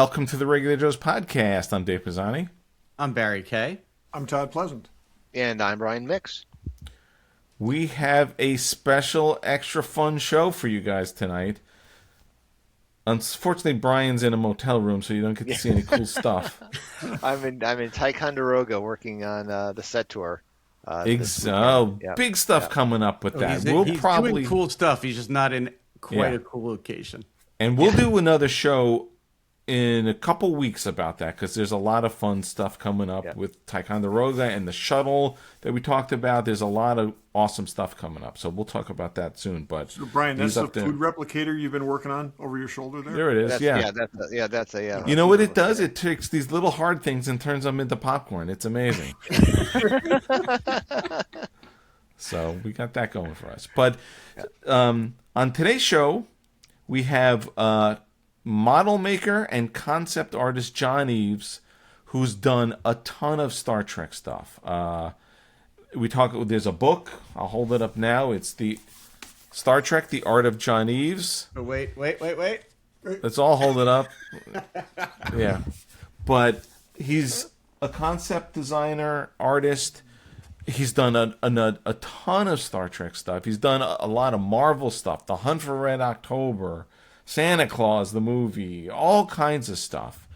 Welcome to the Regular Joe's podcast. I'm Dave Pisani. I'm Barry Kay. I'm Todd Pleasant. And I'm Brian Mix. We have a special, extra fun show for you guys tonight. Unfortunately, Brian's in a motel room, so you don't get to see any cool stuff. I'm in Ticonderoga working on the set tour. Big stuff coming up with that. He's doing cool stuff. He's just not in quite a cool location. And we'll do another show in a couple weeks about that, because there's a lot of fun stuff coming up with Ticonderoga and the shuttle that we talked about. There's a lot of awesome stuff coming up, so we'll talk about that soon. But so Brian, that's the food replicator you've been working on over your shoulder there? There it is. That's you know what it does? It takes these little hard things and turns them into popcorn. It's amazing. So we got that going for us. But on today's show, we have model maker and concept artist John Eaves, who's done a ton of Star Trek stuff. There's a book. I'll hold it up now. It's the Star Trek: The Art of John Eaves. Oh, wait. Let's all hold it up. Yeah, but he's a concept designer, artist. He's done a ton of Star Trek stuff. He's done a lot of Marvel stuff. The Hunt for Red October, Santa Claus, the movie, all kinds of stuff.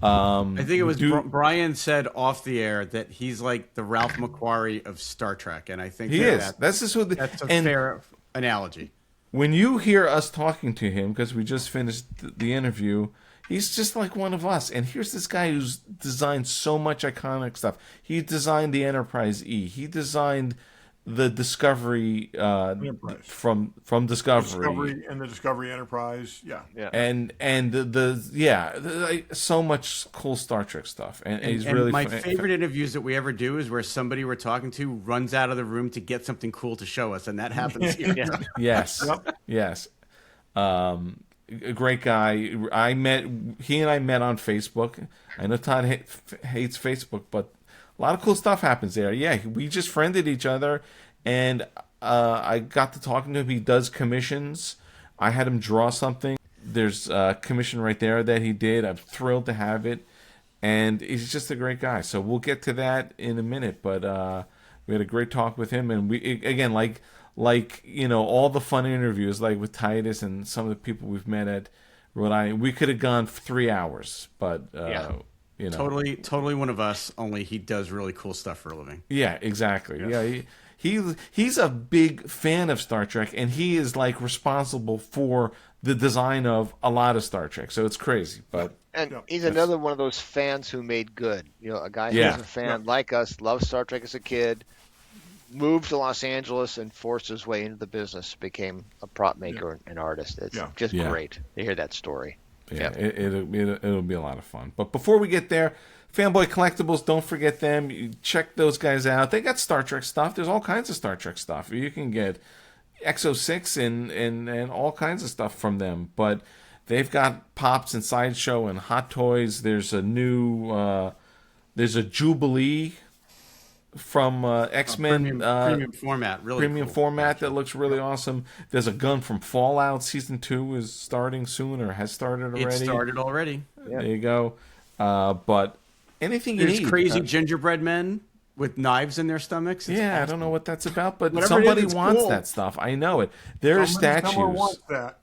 I think it was Brian said off the air that he's like the Ralph McQuarrie of Star Trek, and I think he is. That's a fair analogy. When you hear us talking to him, because we just finished the interview, he's just like one of us. And here's this guy who's designed so much iconic stuff. He designed the Enterprise E. He designed the Discovery from Discovery and the Discovery Enterprise, and so much cool Star Trek stuff, and he's really my favorite interviews that we ever do is where somebody we're talking to runs out of the room to get something cool to show us, and that happens here. Yes. A great guy. He and I met on Facebook. I know Todd hates Facebook, but a lot of cool stuff happens there. Yeah, we just friended each other, and I got to talking to him. He does commissions. I had him draw something. There's a commission right there that he did. I'm thrilled to have it, and he's just a great guy. So we'll get to that in a minute, but we had a great talk with him, and we again, like all the fun interviews, like with Titus and some of the people we've met at Rhode Island, we could have gone for 3 hours, but totally one of us, only he does really cool stuff for a living. Yeah, exactly. Yeah, he's a big fan of Star Trek, and he is like responsible for the design of a lot of Star Trek. So it's crazy, but he's another one of those fans who made good. A guy who's a fan like us, loves Star Trek as a kid, moved to Los Angeles and forced his way into the business, became a prop maker and artist. It's just great to hear that story. Yeah, it'll be a lot of fun. But before we get there, Fanboy Collectibles, don't forget them. You check those guys out. They got Star Trek stuff. There's all kinds of Star Trek stuff. You can get X06 and all kinds of stuff from them. But they've got Pops and Sideshow and Hot Toys. There's a new there's a Jubilee from X-Men premium format, premium cool. format that looks really awesome. There's a gun from Fallout. Season 2 is starting soon, or has started already. It started already. There you go. But anything you need. There's crazy gingerbread men with knives in their stomachs. It's awesome. I don't know what that's about, but somebody wants that stuff. I know it. There are statues. Someone wants that.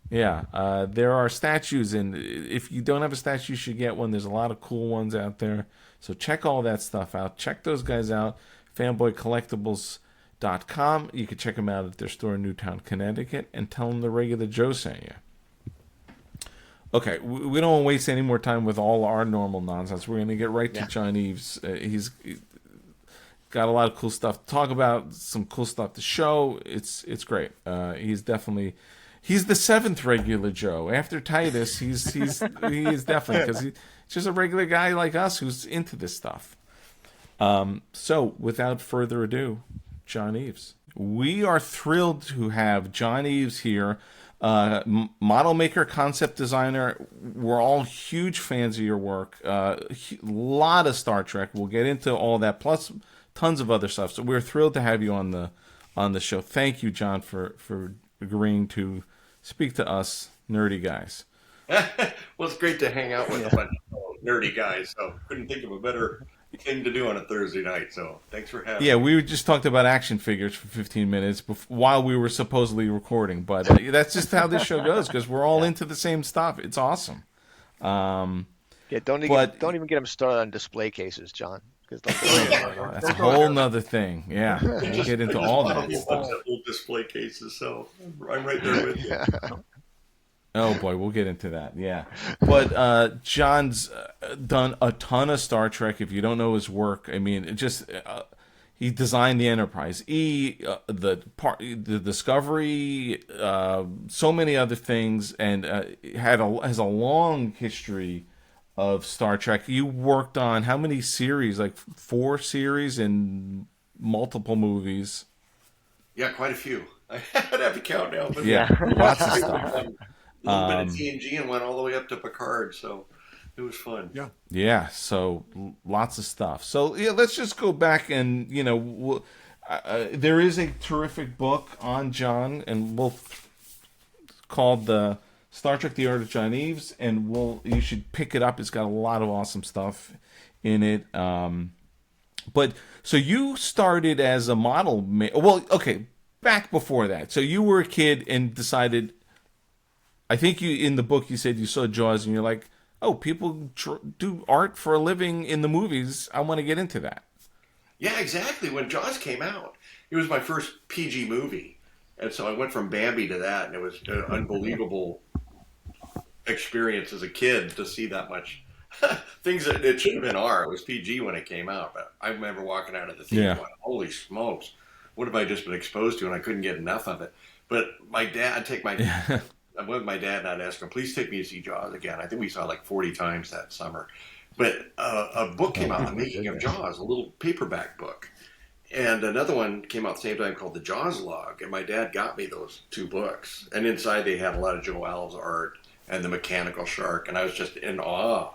Yeah, there are statues, and if you don't have a statue, you should get one. There's a lot of cool ones out there. So check all that stuff out. Check those guys out. fanboycollectibles.com. You can check them out at their store in Newtown, Connecticut, and tell them the Regular Joe sent you. Okay, we don't want to waste any more time with all our normal nonsense. We're going to get right to John Eaves. He's got a lot of cool stuff to talk about, some cool stuff to show. It's great. He's the seventh Regular Joe. After Titus, he is definitely, because he's just a regular guy like us who's into this stuff. So, without further ado, John Eaves. We are thrilled to have John Eaves here, model maker, concept designer. We're all huge fans of your work. A lot of Star Trek. We'll get into all that, plus tons of other stuff. So we're thrilled to have you on the show. Thank you, John, for agreeing to speak to us nerdy guys. Well, it's great to hang out with a bunch of nerdy guys. So couldn't think of a better thing to do on a Thursday night. So thanks for having me. Yeah, we just talked about action figures for 15 minutes while we were supposedly recording, but that's just how this show goes because we're all into the same stuff. It's awesome. Don't even get them started on display cases, John. That's a whole nother thing. Yeah, we'll get into all that stuff. Old display cases, so I'm right there with you. Oh boy, we'll get into that. Yeah, but John's done a ton of Star Trek. If you don't know his work, I mean, he designed the Enterprise, the Discovery, so many other things, and has a long history of Star Trek. You worked on how many series? Like 4 series and multiple movies. Yeah, quite a few. I have to count now. But Lots of stuff. A little bit of TNG and went all the way up to Picard, so it was fun. Yeah. So lots of stuff. So let's just go back and there is a terrific book on John, and called the Star Trek: The Art of John Eaves, and you should pick it up. It's got a lot of awesome stuff in it. But so you started as a model. Back before that. So you were a kid and decided. I think in the book you said you saw Jaws and you're like, oh, people do art for a living in the movies. I want to get into that. Yeah, exactly. When Jaws came out, it was my first PG movie. And so I went from Bambi to that, and it was an unbelievable experience as a kid to see that much. Things that it should have been R. It was PG when it came out. But I remember walking out of the theater going, holy smokes, what have I just been exposed to? And I couldn't get enough of it. But my dad, I went with my dad and I'd ask him, please take me to see Jaws again. I think we saw it like 40 times that summer. But a book came out, The Making of Jaws, a little paperback book. And another one came out at the same time called The Jaws Log. And my dad got me those 2 books. And inside they had a lot of Joe Alves art and the mechanical shark. And I was just in awe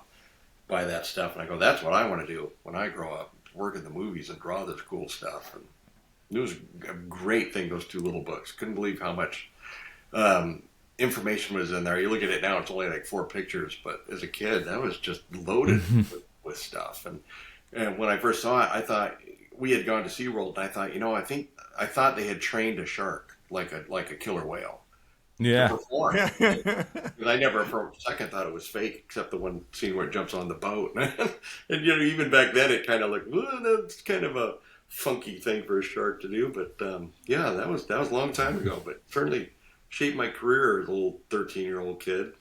by that stuff. And I go, that's what I want to do when I grow up, work in the movies and draw this cool stuff. And it was a great thing, those 2 little books. Couldn't believe how much information was in there. You look at it now, it's only like 4 pictures, but as a kid, that was just loaded with stuff. And when I first saw it, I thought we had gone to SeaWorld, and I thought, I thought they had trained a shark like a killer whale. Yeah. To perform. And I never for a second thought it was fake, except the one scene where it jumps on the boat. And even back then, it kind of looked, that's kind of a funky thing for a shark to do. But that was a long time ago. But certainly shaped my career as a little 13-year-old kid.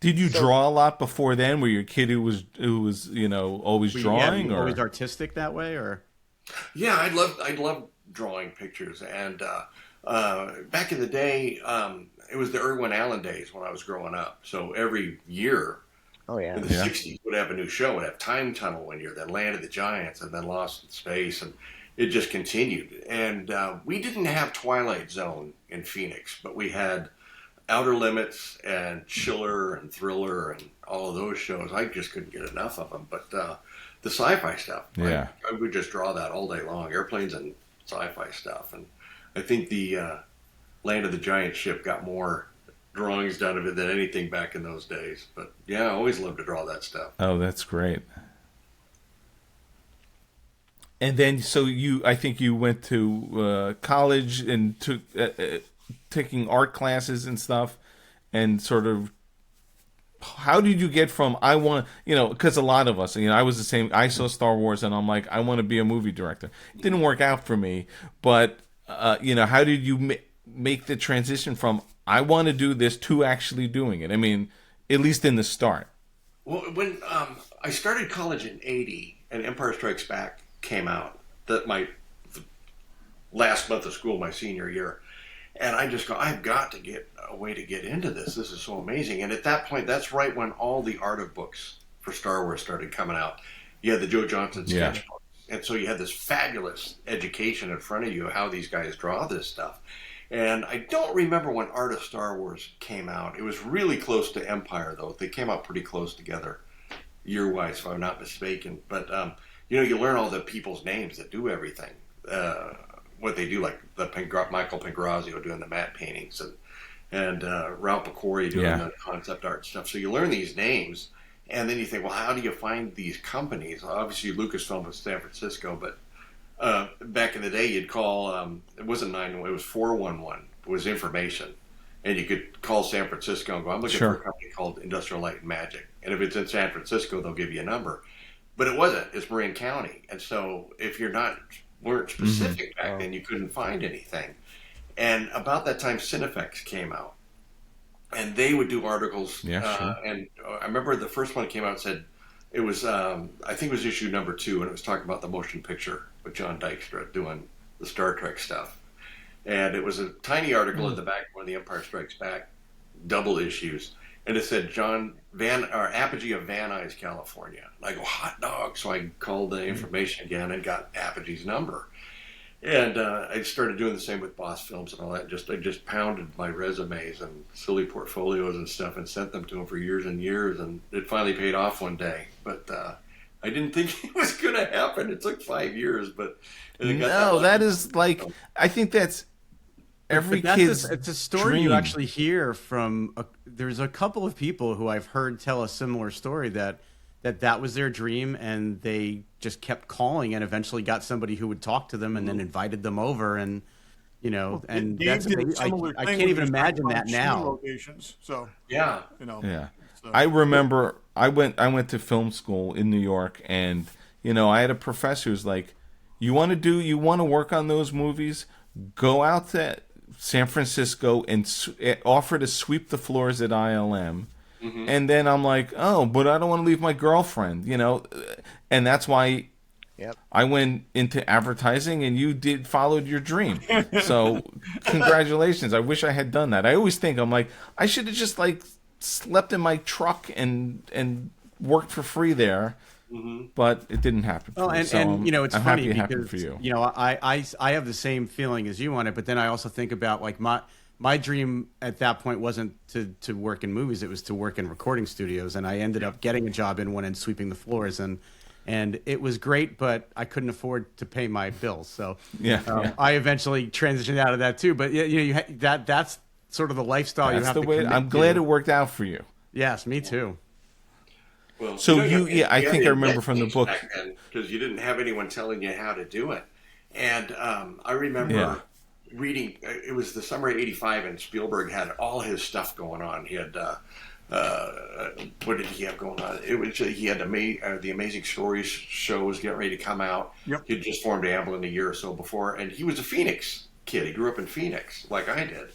Did you draw a lot before then? Were you a kid who was always drawing, or always artistic that way, or? Yeah, I loved drawing pictures, and back in the day, it was the Irwin Allen days when I was growing up. So every year, in the '60s, would have a new show. Would have Time Tunnel one year, then Land of the Giants, and then Lost in Space, and it just continued. And we didn't have Twilight Zone in Phoenix, but we had Outer Limits and Chiller and Thriller and all of those shows. I just couldn't get enough of them. But the sci-fi stuff, I would just draw that all day long, airplanes and sci-fi stuff. And I think the Land of the Giant ship got more drawings done of it than anything back in those days. But yeah, I always loved to draw that stuff. Oh, that's great. And then, so I think you went to college and took taking art classes and stuff, and sort of, how did you get from because a lot of us, I was the same. I saw Star Wars and I'm like, I want to be a movie director. It didn't work out for me, but how did you make the transition from I want to do this to actually doing it? I mean, at least in the start. Well, when I started college in '80 and Empire Strikes Back came out, the last month of school, my senior year, and I just go, I've got to get a way to get into this. This is so amazing. And at that point, that's right when all the art of books for Star Wars started coming out. You had the Joe Johnston sketchbooks, and so you had this fabulous education in front of you how these guys draw this stuff. And I don't remember when Art of Star Wars came out. It was really close to Empire, though. They came out pretty close together, year-wise, if I'm not mistaken. But you learn all the people's names that do everything, what they do, like Michael Pangrazio doing the matte paintings, and Ralph McQuarrie doing the concept art stuff. So you learn these names, and then you think, well, how do you find these companies? Well, obviously, Lucasfilm was San Francisco, but back in the day, you'd call, it wasn't 911, it was 411, it was information. And you could call San Francisco and go, I'm looking for a company called Industrial Light and Magic. And if it's in San Francisco, they'll give you a number. But it wasn't. It's Marin County. And so if you're weren't specific back then, you couldn't find anything. And about that time, Cinefex came out. And they would do articles. And I remember the first one came out and said, it was, I think it was issue number 2, and it was talking about the motion picture with John Dykstra doing the Star Trek stuff. And it was a tiny article at the back when The Empire Strikes Back, double issues. And it said Apogee of Van Nuys, California. And I go, hot dog. So I called the information again and got Apogee's number. And I started doing the same with Boss Films and all that. I just pounded my resumes and silly portfolios and stuff and sent them to them for years and years. And it finally paid off one day. But I didn't think it was going to happen. It took 5 years. But that is like, I think that's every kid's it's a story dream. You actually hear from there's a couple of people who I've heard tell a similar story that was their dream, and they just kept calling and eventually got somebody who would talk to them and then invited them over, and and that's I can't even imagine that now. Locations, so I remember I went to film school in New York, and I had a professor who's like, you want to work on those movies, go out to San Francisco and offer to sweep the floors at ILM. And then I'm like, oh, but I don't want to leave my girlfriend, and that's why I went into advertising, and you followed your dream. So congratulations. I wish I had done that. I always think, I'm like, I should have just slept in my truck and worked for free there. But it didn't happen. Well, it's funny happy it because happened for you. I have the same feeling as you on it, but then I also think about my dream at that point wasn't to work in movies; it was to work in recording studios, and I ended up getting a job in one and sweeping the floors, and it was great, but I couldn't afford to pay my bills, so I eventually transitioned out of that too. But that's sort of the lifestyle you have to commit to. I'm glad it worked out for you. Yes, me too. Well, so I think I remember from the book because you didn't have anyone telling you how to do it, and I remember reading. It was the summer of '85, and Spielberg had all his stuff going on. He had what did he have going on? He had the Amazing Stories show was getting ready to come out. He'd just formed Amblin a year or so before, and he was a Phoenix kid. He grew up in Phoenix, like I did,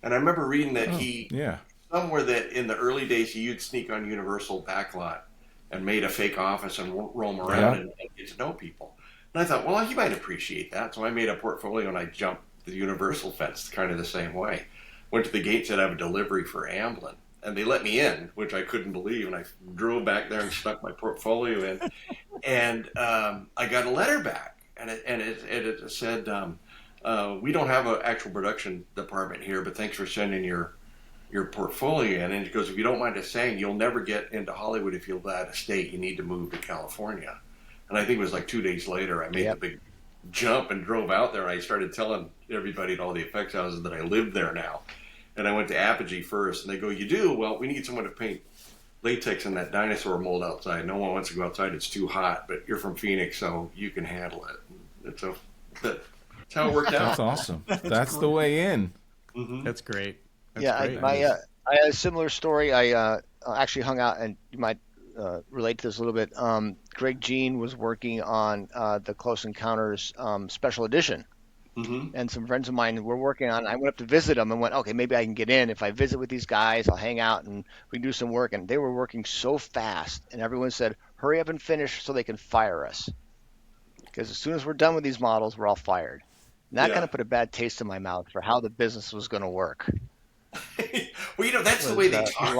and I remember reading that somewhere that in the early days you'd sneak on Universal backlot and made a fake office and roam around and get to know people. And I thought, well, he might appreciate that. So I made a portfolio and I jumped the Universal fence kind of the same way. Went to the gate, said I have a delivery for Amblin. And they let me in, which I couldn't believe. And I drove back there and stuck my portfolio in. And I got a letter back. And it said, we don't have an actual production department here, but thanks for sending your portfolio in. And he goes, if you don't mind us saying, you'll never get into Hollywood if you live out of state. You need to move to California. And I think it was like 2 days later, I made a big jump and drove out there. And I started telling everybody at all the effects houses that I lived there now. And I went to Apogee first. And they go, you do? Well, we need someone to paint latex in that dinosaur mold outside. No one wants to go outside. It's too hot. But you're from Phoenix, so you can handle it. And so that's how it worked out. That's awesome. That's the way in. That's great. That's I had a similar story. I actually hung out, and you might relate to this a little bit. Greg Jean was working on the Close Encounters special edition, and some friends of mine were working on it. I went up to visit them and went, okay, maybe I can get in. If I visit with these guys, I'll hang out and we can do some work. And they were working so fast, and everyone said, hurry up and finish so they can fire us. Because as soon as we're done with these models, we're all fired. And that kind of put a bad taste in my mouth for how the business was going to work. Well, that's the way they talk.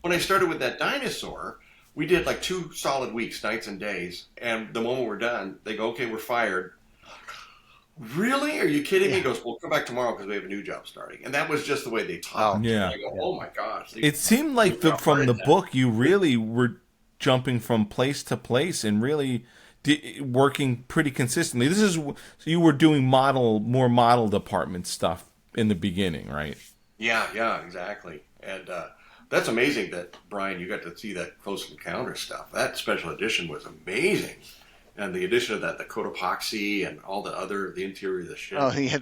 When I started with that dinosaur, we did like 2 solid weeks, nights and days. And the moment we're done, they go, okay, we're fired. Really? Are you kidding me? He goes, well, come back tomorrow because we have a new job starting. And that was just the way they talked. Yeah. I go, oh my gosh. It seemed like from the book, you really were jumping from place to place and really working pretty consistently. So you were doing more model department stuff in the beginning, right? Yeah, exactly. And that's amazing that, Brian, you got to see that Close Encounter stuff. That special edition was amazing. And the addition of that, the coat epoxy and all the interior of the ship. Oh yeah,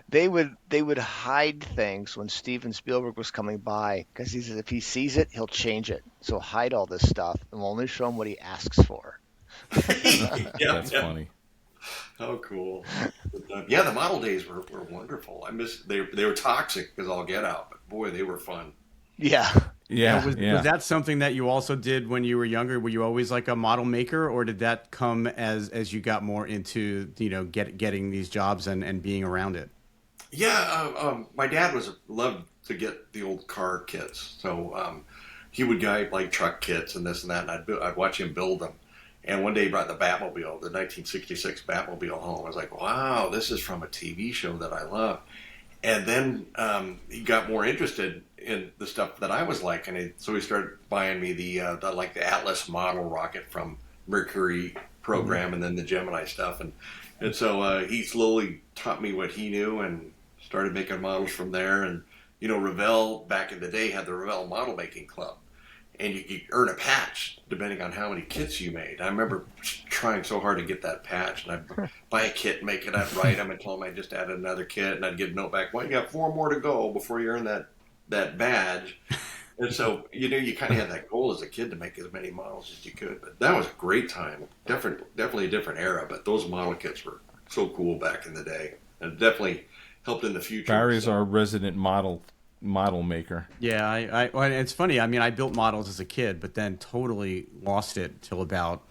they would hide things when Steven Spielberg was coming by because he says if he sees it, he'll change it. So hide all this stuff and we'll only show him what he asks for. That's funny. Oh, cool. Yeah, the model days were wonderful. I miss they were toxic as all get out, but boy, they were fun. Yeah. Yeah, Was that something that you also did when you were younger? Were you always like a model maker, or did that come as you got more into getting these jobs and being around it? Yeah, my dad loved to get the old car kits, so he would guide like truck kits and this and that, and I'd watch him build them. And one day he brought the Batmobile, the 1966 Batmobile home. I was like, wow, this is from a TV show that I love. And then he got more interested in the stuff that I was like, and so he started buying me the Atlas model rocket from Mercury program, and then the Gemini stuff, and so he slowly taught me what he knew and started making models from there. And Revell back in the day had the Revell Model Making Club, and you could earn a patch depending on how many kits you made. I remember trying so hard to get that patch, and I'd buy a kit, make it up, write them, and tell them I just added another kit, and I'd get a note back, well, you got 4 more to go before you earn that badge. And so, you kind of had that goal as a kid to make as many models as you could. But that was a great time. Definitely a different era, but those model kits were so cool back in the day, and definitely helped in the future. Barry's our resident model maker. Yeah, well, it's funny. I mean, I built models as a kid, but then totally lost it till about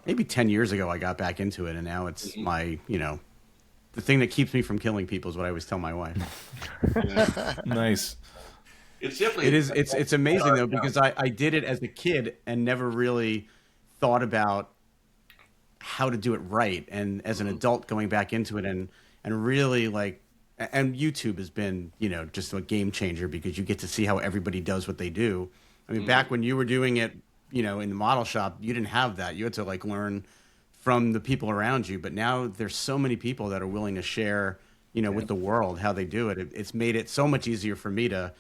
maybe 10 years ago. I got back into it, and now it's my, the thing that keeps me from killing people is what I always tell my wife. Nice. It's definitely it's amazing though, because I did it as a kid and never really thought about how to do it right. And as an adult going back into it and really and YouTube has been, just a game changer because you get to see how everybody does what they do. I mean, back when you were doing it, in the model shop, you didn't have that. You had to learn from the people around you. But now there's so many people that are willing to share, with the world how they do it. It's made it so much easier for me to,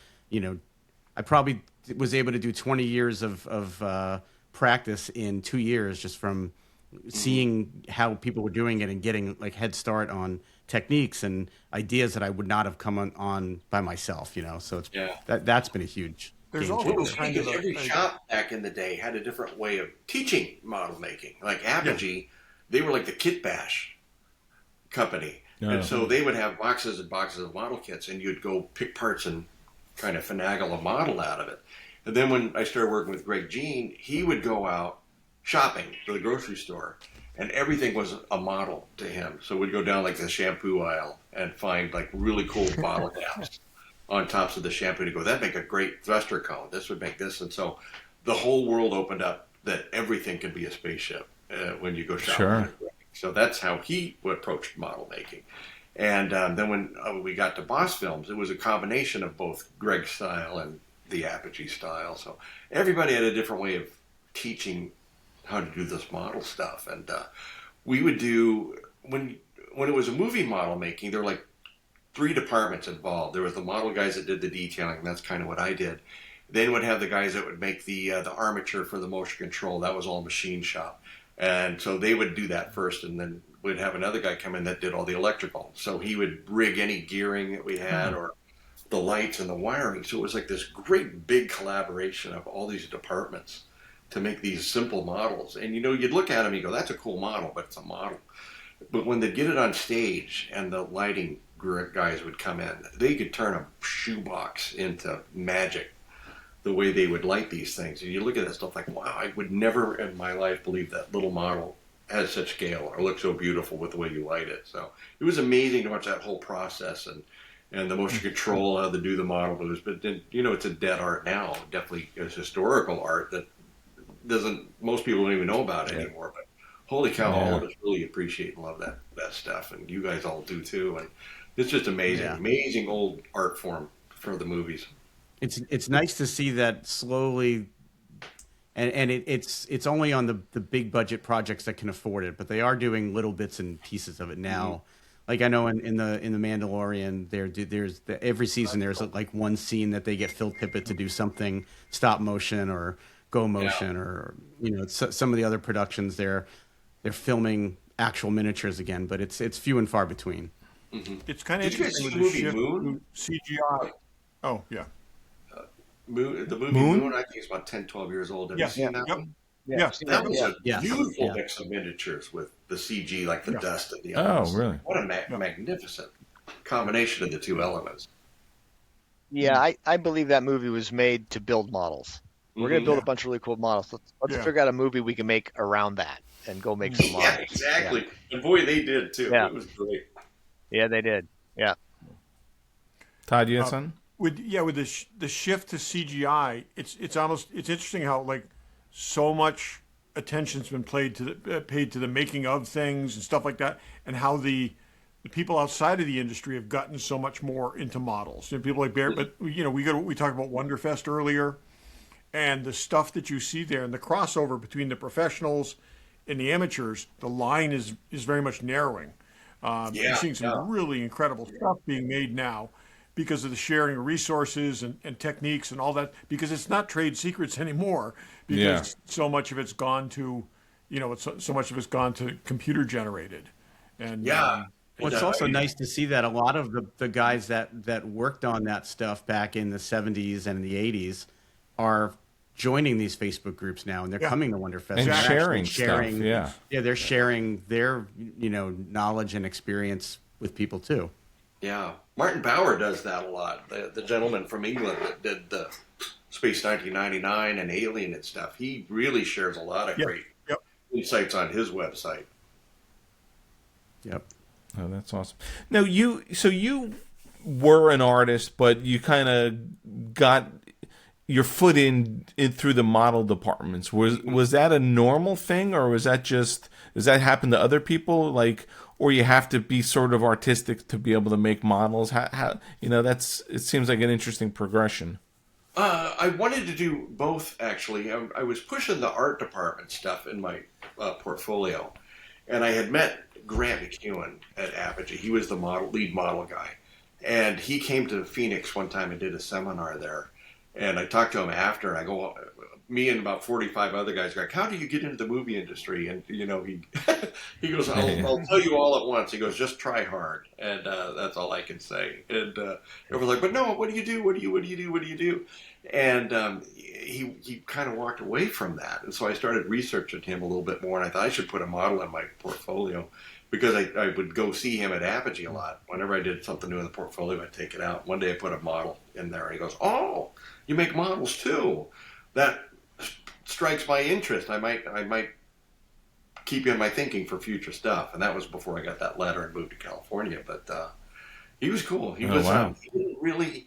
I probably was able to do 20 years of practice in 2 years just from seeing how people were doing it and getting head start on techniques and ideas that I would not have come on by myself, So it's that's been a huge There's game also changer. kind of every shop back in the day had a different way of teaching model making. Like Apogee, they were like the Kit Bash company. And so they would have boxes and boxes of model kits, and you'd go pick parts and kind of finagle a model out of it. And then when I started working with Greg Jean, he would go out shopping to the grocery store, and everything was a model to him. So we'd go down the shampoo aisle and find really cool bottle caps on tops of the shampoo to go, that'd make a great thruster cone. This would make this. And so the whole world opened up that everything could be a spaceship when you go shopping. Sure. So that's how he approached model making. And then when we got to Boss Films, it was a combination of both Greg's style and the Apogee style. So everybody had a different way of teaching how to do this model stuff. And we would do, when it was a movie model making, there were 3 departments involved. There was the model guys that did the detailing. That's kind of what I did. Then would have the guys that would make the armature for the motion control. That was all machine shop. And so they would do that first, and then we'd have another guy come in that did all the electrical. So he would rig any gearing that we had or the lights and the wiring. So it was this great big collaboration of all these departments to make these simple models. And you'd look at them and you go, that's a cool model, but it's a model. But when they'd get it on stage and the lighting guys would come in, they could turn a shoebox into magic, the way they would light these things. And you look at that stuff wow, I would never in my life believe that little model has such scale or looks so beautiful with the way you light it. So it was amazing to watch that whole process and the motion control, how to do the model moves. But then, it's a dead art now. Definitely is historical art that most people don't even know about it anymore. But holy cow, all of us really appreciate and love that stuff. And you guys all do too. And it's just amazing, amazing old art form for the movies. It's nice to see that slowly, and it's only on the big budget projects that can afford it, but they are doing little bits and pieces of it now. Like I know in the Mandalorian, every season there's like one scene that they get Phil Tippett to do something stop motion or go motion, or some of the other productions they're filming actual miniatures again, but it's few and far between. Mm-hmm. It's kind of Did you guys interesting see with the the movie shift Moon? to CGI. Oh yeah, The movie Moon? Moon, I think it's about 10, 12 years old. Have yeah, you seen that yep, one? yeah. That was a Yes. beautiful Yeah. mix of miniatures with the CG, like the dust of the Oh, elements. really? What a magnificent combination of the two elements. Yeah, I believe that movie was made to build models. We're going to build a bunch of really cool models. Let's Yeah. figure out a movie we can make around that and go make some models. Yeah, exactly. And boy, they did too. Yeah. It was great. Yeah, they did. Yeah. Todd, you had something? With the shift to CGI, it's interesting how like so much attention's been paid to the making of things and stuff like that, and how the people outside of the industry have gotten so much more into models. People like Bear, but we talked about Wonderfest earlier, and the stuff that you see there and the crossover between the professionals and the amateurs, the line is very much narrowing. You're seeing some really incredible stuff being made now because of the sharing of resources and techniques and all that, because it's not trade secrets anymore, because so much of it's gone to, so much of it's gone to computer generated. And well, it's also nice to see that a lot of the guys that worked on that stuff back in the 70s and in the 80s are joining these Facebook groups now, and they're coming to Wonderfest and they're sharing stuff. Yeah, they're sharing their knowledge and experience with people too. Yeah, Martin Bauer does that a lot. The gentleman from England that did the Space 1999 and Alien and stuff. He really shares a lot of great insights on his website. Yep. Oh, that's awesome. Now you were an artist, but you kind of got your foot in through the model departments. Was that a normal thing, or does that happen to other people? Like, or you have to be sort of artistic to be able to make models? How it seems like an interesting progression. I wanted to do both, actually. I was pushing the art department stuff in my portfolio, and I had met Grant McEwen at Apogee. He was the lead model guy, and he came to Phoenix one time and did a seminar there. And I talked to him after, and I go, me and about 45 other guys go, how do you get into the movie industry? And, he goes, I'll tell you all at once. He goes, just try hard. And that's all I can say. And everyone's like, but no, what do you do? What do you do? And he kind of walked away from that. And so I started researching him a little bit more, and I thought I should put a model in my portfolio, because I would go see him at Apogee a lot. Whenever I did something new in the portfolio, I'd take it out. One day I put a model in there, and he goes, oh, you make models too? That strikes my interest. I might keep you in my thinking for future stuff. And that was before I got that letter and moved to California. But he was cool. He he didn't really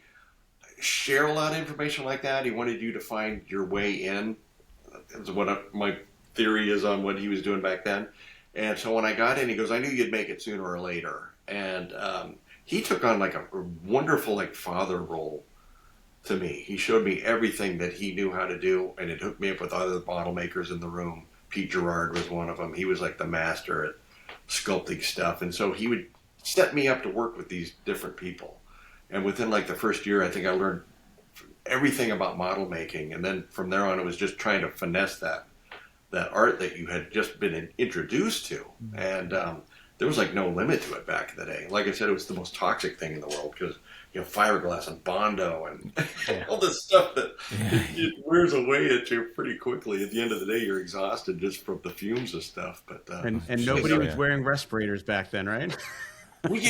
share a lot of information like that. He wanted you to find your way in. That's what my theory is on what he was doing back then. And so when I got in, he goes, I knew you'd make it sooner or later. And he took on like a wonderful father role to me. He showed me everything that he knew how to do, and it hooked me up with other model makers in the room. Pete Gerard was one of them. He was like the master at sculpting stuff. And so he would set me up to work with these different people. And within the first year, I think I learned everything about model making. And then from there on, it was just trying to finesse that art that you had just been introduced to. And there was no limit to it back in the day. Like I said, it was the most toxic thing in the world, because fiberglass and Bondo and all this stuff that it wears away at you pretty quickly. At the end of the day, you're exhausted just from the fumes of stuff. But and nobody was wearing respirators back then, right? Well,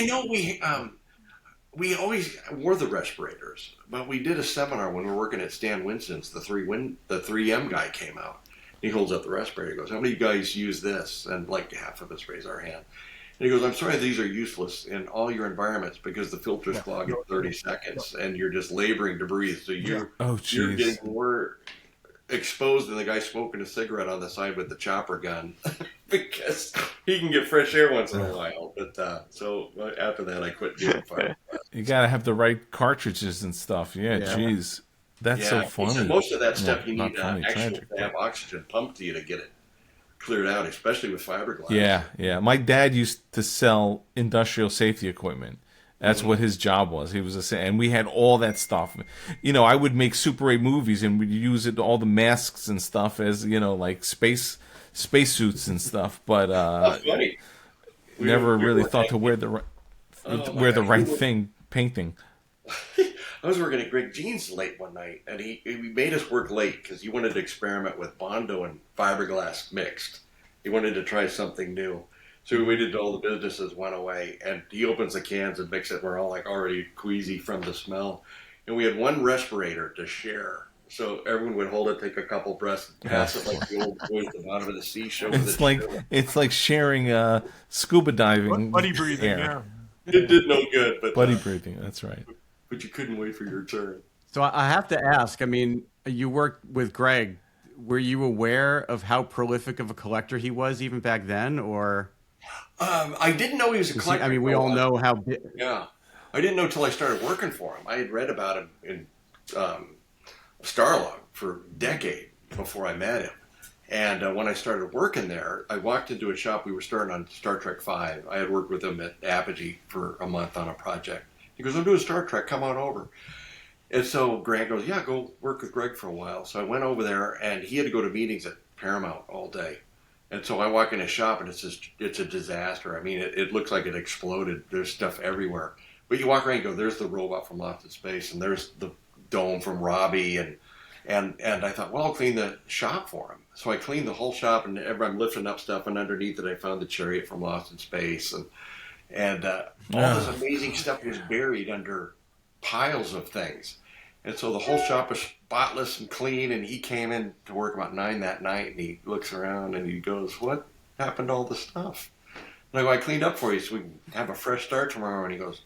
we always wore the respirators, but we did a seminar when we were working at Stan Winston's. The 3M guy came out. He holds up the respirator. He goes, how many of you guys use this? And half of us raise our hand. And he goes, I'm sorry, these are useless in all your environments, because the filters clog in 30 seconds and you're just laboring to breathe. So you're getting more exposed than the guy smoking a cigarette on the side with the chopper gun, because he can get fresh air once in a while. But so after that, I quit doing fire. You got to have the right cartridges and stuff. Yeah, geez. That's so funny. Most of that stuff you need funny, actual tragic, to have oxygen pumped to you to get it cleared out, especially with fiberglass. Yeah. My dad used to sell industrial safety equipment. That's what his job was. He was and we had all that stuff. I would make Super 8 movies, and we'd use it all the masks and stuff as like space suits and stuff. But That's funny. never really thought to wear the right thing painting. I was working at Greg Jean's late one night, and he made us work late because he wanted to experiment with Bondo and fiberglass mixed. He wanted to try something new. So we waited till all the businesses went away, and he opens the cans and mixes it. We're all like already queasy from the smell. And we had one respirator to share. So everyone would hold it, take a couple breaths, pass it like the old boys at the bottom of the sea. It's like sharing scuba diving. Buddy breathing, air. yeah. It did no good, but buddy breathing. That's right. But you couldn't wait for your turn. So I have to ask. I mean, you worked with Greg. Were you aware of how prolific of a collector he was even back then, or? I didn't know he was a collector. I mean, we all know how big. Yeah. I didn't know until I started working for him. I had read about him in Starlog for a decade before I met him. And when I started working there, I walked into a shop. We were starting on Star Trek V. I had worked with him at Apogee for a month on a project. He goes, I'm doing Star Trek. Come on over. And so Grant goes, yeah, go work with Greg for a while. So I went over there, and he had to go to meetings at Paramount all day. And so I walk in his shop, and it's a disaster. I mean, it looks like it exploded. There's stuff everywhere. But you walk around and go, there's the robot from Lost in Space, and there's the dome from Robbie. And I thought, well, I'll clean the shop for him. So I cleaned the whole shop, and I'm lifting up stuff, and underneath it I found the chariot from Lost in Space. And all this amazing stuff was buried under piles of things. And so the whole shop was spotless and clean, and he came in to work about 9 that night, and he looks around and he goes, what happened to all the stuff? And I go, I cleaned up for you so we can have a fresh start tomorrow. And he goes,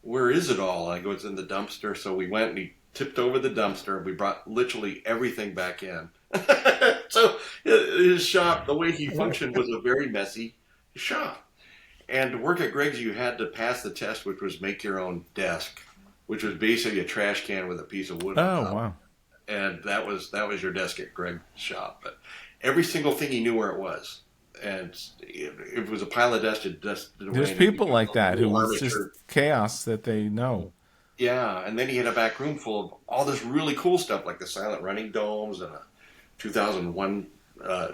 where is it all? I go, it's in the dumpster. So we went and he tipped over the dumpster, and we brought literally everything back in. So his shop, the way he functioned, was a very messy shop. And to work at Greg's, you had to pass the test, which was make your own desk, which was basically a trash can with a piece of wood on top. Wow. And that was your desk at Greg's shop. But every single thing he knew where it was. And if it was a pile of dust, it dusted away. There's people like that who it's just chaos that they know. Yeah, and then he had a back room full of all this really cool stuff, like the silent running domes and a 2001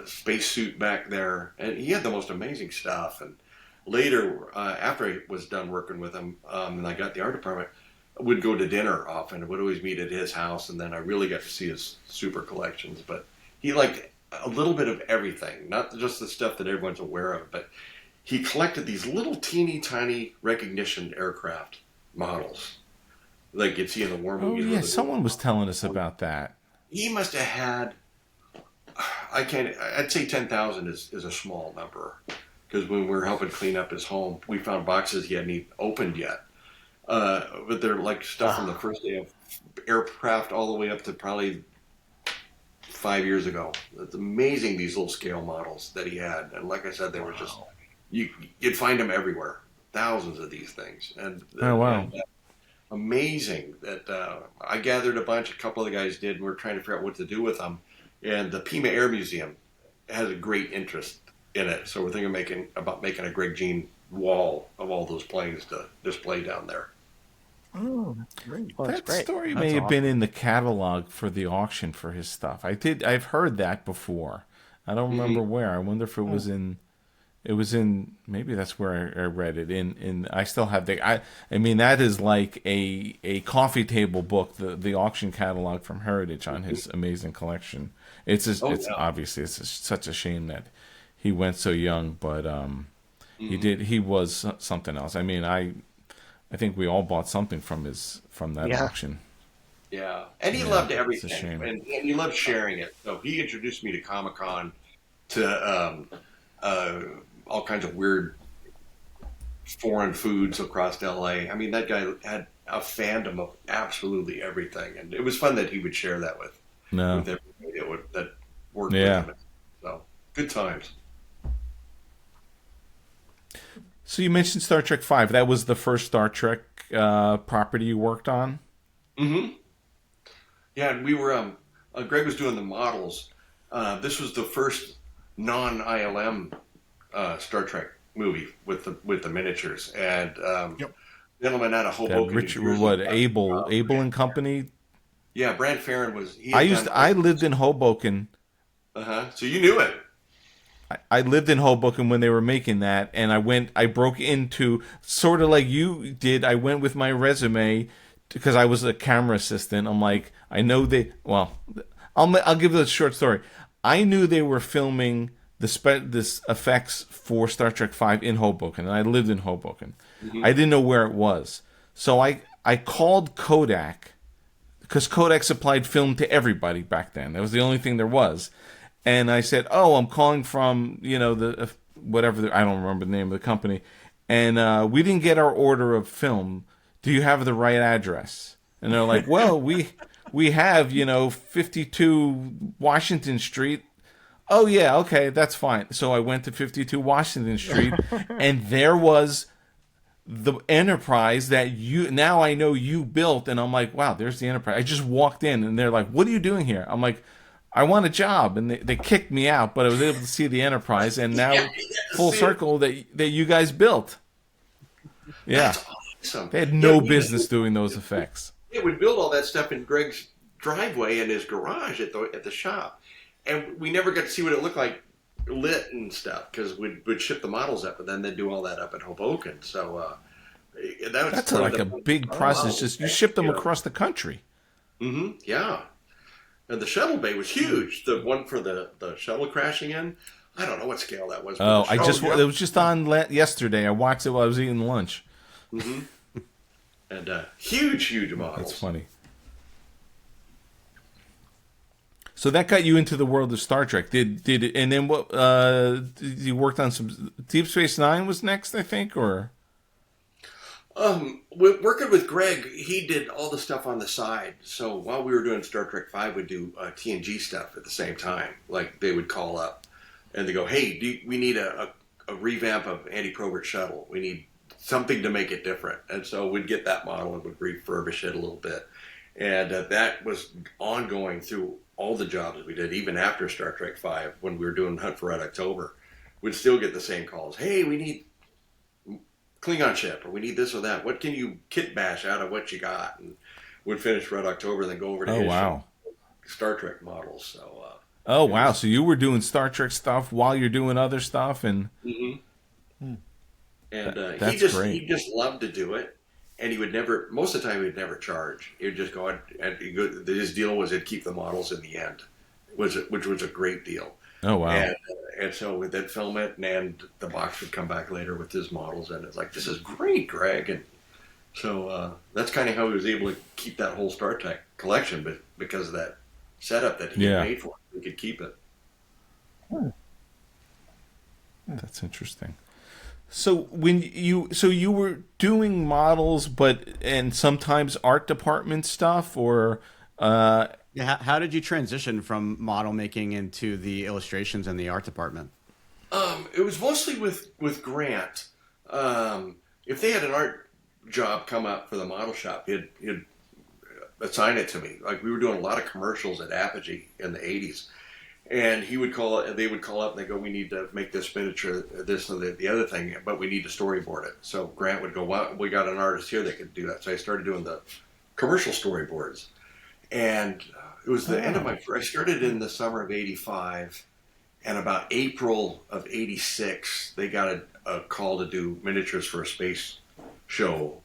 spacesuit back there. And he had the most amazing stuff. And later, after I was done working with him, and I got the art department, I would go to dinner often. I would always meet at his house, and then I really got to see his super collections. But he liked a little bit of everything, not just the stuff that everyone's aware of, but he collected these little teeny tiny recognition aircraft models, like you'd see in the war movies. Oh yeah, someone was telling us about that. He must have had, I'd say 10,000 is a small number, because when we were helping clean up his home, we found boxes he hadn't even opened yet. But they're like stuff from the first day of aircraft all the way up to probably 5 years ago. It's amazing, these little scale models that he had. And like I said, they were just, you'd find them everywhere. Thousands of these things. And amazing that I gathered a couple of the guys did, and we were trying to figure out what to do with them. And the Pima Air Museum has a great interest in it. So we're thinking about making a Greg Jean wall of all those planes to display down there. Oh, great. Well, That great. story may have been in the catalog for the auction for his stuff. I've heard that before. I don't remember where. I wonder if it was in. It was in. Maybe that's where I read it. In I still have the. I mean that is like a coffee table book. The auction catalog from Heritage on his amazing collection. Obviously it's such a shame that he went so young, but he was something else. I mean I think we all bought something from that auction. Yeah, and he loved everything, it's a shame. and he loved sharing it. So he introduced me to Comic-Con, to all kinds of weird foreign foods across LA. I mean, that guy had a fandom of absolutely everything, and it was fun that he would share that with everybody that worked with him. So good times. So you mentioned Star Trek V. That was the first Star Trek property you worked on? Mm-hmm. Yeah, and we were, Greg was doing the models. This was the first non-ILM Star Trek movie with the miniatures, and gentleman out of Hoboken, That Richard, what, Abel and Company? Yeah, Brand Farron was. I lived in Hoboken. So you knew it. I lived in Hoboken when they were making that, and I broke into, sort of like you did. I went with my resume because I was a camera assistant. I'm like, I know I'll give it a short story. I knew they were filming this effects for Star Trek V in Hoboken, and I lived in Hoboken. Mm-hmm. I didn't know where it was, so I called Kodak, because Kodak supplied film to everybody back then. That was the only thing there was. And I said, "Oh, I'm calling from, I don't remember the name of the company, and we didn't get our order of film. Do you have the right address?" And they're like, "Well, we have, 52 Washington Street." "Oh yeah, okay, that's fine." So I went to 52 Washington Street, and there was the Enterprise that now I know you built, and I'm like, "Wow, there's the Enterprise." I just walked in, and they're like, "What are you doing here?" I'm like, "I want a job," and they kicked me out, but I was able to see the Enterprise, and now full circle that you guys built. Yeah, that's awesome. They had no business doing those effects. They would build all that stuff in Greg's driveway in his garage at the shop, and we never got to see what it looked like lit and stuff because we'd ship the models up, and then they'd do all that up in Hoboken. So that's like a big process. Just you ship them across the country. Mm-hmm. Yeah. And the shuttle bay was huge. The one for the shuttle crashing in, I don't know what scale that was. Oh, it was just on yesterday. I watched it while I was eating lunch. Mm-hmm. And huge models. That's funny. So that got you into the world of Star Trek. Did it? And then what? You worked on some Deep Space Nine was next, I think, or. Working with Greg, he did all the stuff on the side. So while we were doing Star Trek V, we'd do TNG stuff at the same time. Like they would call up and they go, "Hey, we need a revamp of Andy Probert's shuttle. We need something to make it different." And so we'd get that model and would refurbish it a little bit. And that was ongoing through all the jobs we did, even after Star Trek V, when we were doing Hunt for Red October. We'd still get the same calls. "Hey, we need Klingon ship, or we need this or that. What can you kit bash out of what you got?" And we'd finish Red October, then go over to Star Trek models. So. Wow! So you were doing Star Trek stuff while you're doing other stuff, and. Mm-hmm. And that's great. He just loved to do it, and he would never. Most of the time, he would never charge. He would just go and his deal was he'd keep the models in the end, which was a great deal. Oh wow! And so we'd then film it, and the box would come back later with his models, and it's like, "This is great, Greg." And so that's kind of how he was able to keep that whole Star Trek collection, but because of that setup that he paid for, he could keep it. That's interesting. So you were doing models, and sometimes art department stuff, or. How did you transition from model making into the illustrations and the art department? It was mostly with Grant. If they had an art job come up for the model shop, he'd assign it to me. Like we were doing a lot of commercials at Apogee in the 80s. And they would call up and they go, "We need to make this miniature, this and the other thing, but we need to storyboard it." So Grant would go, "Well, we got an artist here that could do that." So I started doing the commercial storyboards. And it was the end of I started in the summer of 85, and about April of 86, they got a call to do miniatures for a space show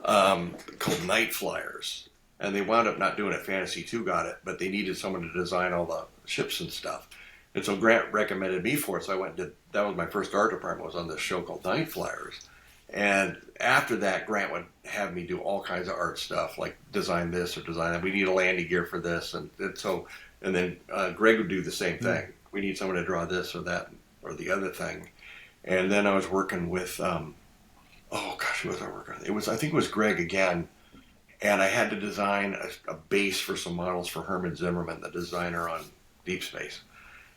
called Night Flyers. And they wound up not doing it. Fantasy 2 got it, but they needed someone to design all the ships and stuff. And so Grant recommended me for it, so I went and did, that was my first art department, was on this show called Night Flyers. And after that, Grant would have me do all kinds of art stuff, like design this or design that. We need a landing gear for this, and then Greg would do the same thing. We need someone to draw this or that or the other thing. And then I was working with, who was I working on? I think it was Greg again, and I had to design a base for some models for Herman Zimmerman, the designer on Deep Space.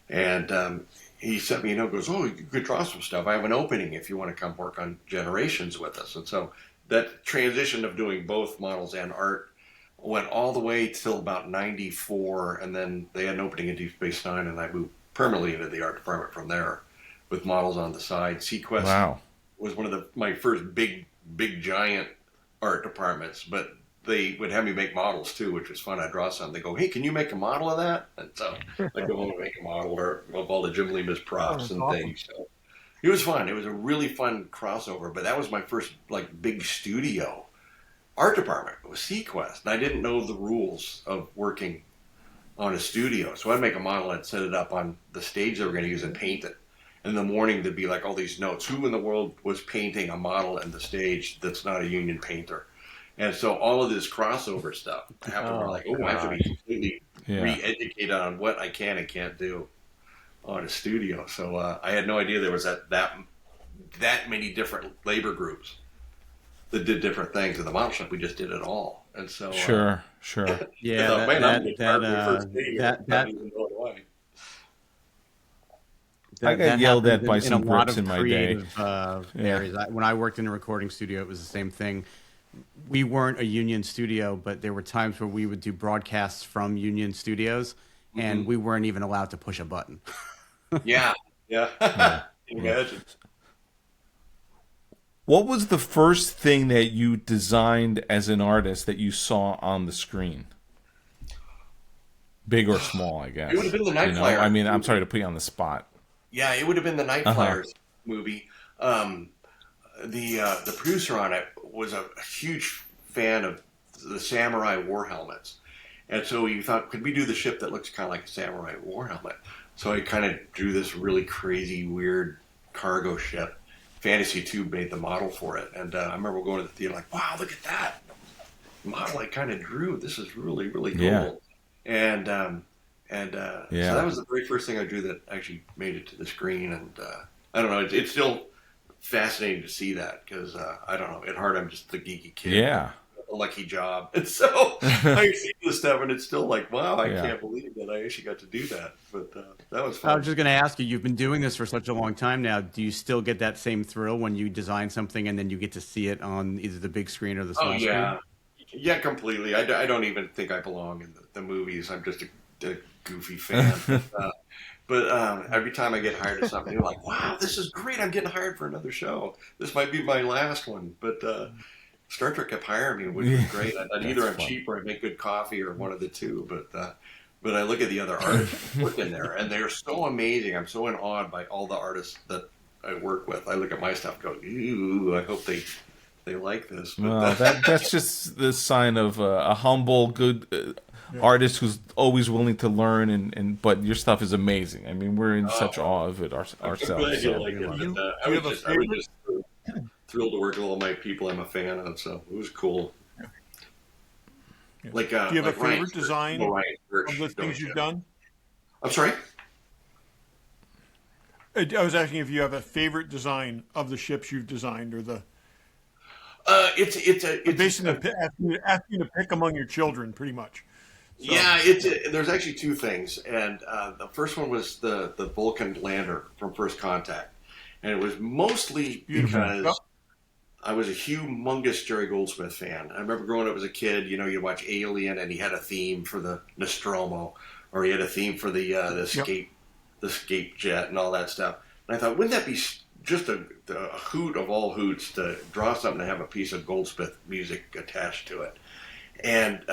And he sent me a note, goes, "Oh, you could draw some stuff. I have an opening if you want to come work on Generations with us." And so that transition of doing both models and art went all the way till about 94, and then they had an opening in Deep Space Nine, and I moved permanently into the art department from there, with models on the side. Sequest was one of my first big giant art departments, but they would have me make models too, which was fun. I'd draw something. They go, "Hey, can you make a model of that?" And so I'd go home and make a model of all the Jim Lemus props and things. So it was fun. It was a really fun crossover. But that was my first like big studio art department. It was Sequest, and I didn't know the rules of working on a studio. So I'd make a model, I'd set it up on the stage they were going to use and paint it. In the morning, there'd be like all these notes. Who in the world was painting a model in the stage that's not a union painter? And so all of this crossover stuff happened. We're like, I have to be completely re-educated on what I can and can't do on a studio. So I had no idea there was that many different labor groups that did different things. In the model shop, we just did it all. And so sure. Yeah, I got yelled at by some grips in my day. Areas. When I worked in a recording studio, it was the same thing. We weren't a union studio, but there were times where we would do broadcasts from union studios, and we weren't even allowed to push a button. Yeah. Imagine. What was the first thing that you designed as an artist that you saw on the screen? Big or small, I guess. It would have been the Night Flyers. I mean, I'm sorry to put you on the spot. Yeah, it would have been the Night Flyers movie. The producer on it was a huge fan of the samurai war helmets. And so he thought, could we do the ship that looks kind of like a samurai war helmet? So I kind of drew this really crazy, weird cargo ship. Fantasy Tube made the model for it. And I remember going to the theater like, wow, look at that model I kind of drew. This is really, really cool. Yeah. And so that was the very first thing I drew that actually made it to the screen. And I don't know, it's still fascinating to see that because I don't know, at heart I'm just the geeky kid. Yeah. A lucky job. And so I see this stuff and it's still like, wow, I can't believe that I actually got to do that. But that was fun. I was just going to ask you, you've been doing this for such a long time now. Do you still get that same thrill when you design something and then you get to see it on either the big screen or the small screen? Yeah, completely. I don't even think I belong in the movies. I'm just a goofy fan. But every time I get hired to something, they're like, wow, this is great. I'm getting hired for another show. This might be my last one. But Star Trek kept hiring me, which was great. Either I'm cheap or I make good coffee or one of the two. But I look at the other artists working there, and they're so amazing. I'm so in awe by all the artists that I work with. I look at my stuff and go, ooh, I hope they like this. But well, that's just the sign of a humble, good artist who's always willing to learn. But your stuff is amazing. I mean, we're in such awe of it ourselves. I was just thrilled to work with all my people I'm a fan of, so it was cool. Yeah. Like, do you have like a favorite design of the things you've done? I'm sorry? I was asking if you have a favorite design of the ships you've designed, or the. It's basically asking you to pick among your children, pretty much. So. Yeah, there's actually two things, and the first one was the Vulcan lander from First Contact, and it was mostly because I was a humongous Jerry Goldsmith fan. I remember growing up as a kid, you'd watch Alien, and he had a theme for the Nostromo, or he had a theme for the escape jet and all that stuff. And I thought, wouldn't that be just a hoot of all hoots to draw something to have a piece of Goldsmith music attached to it? And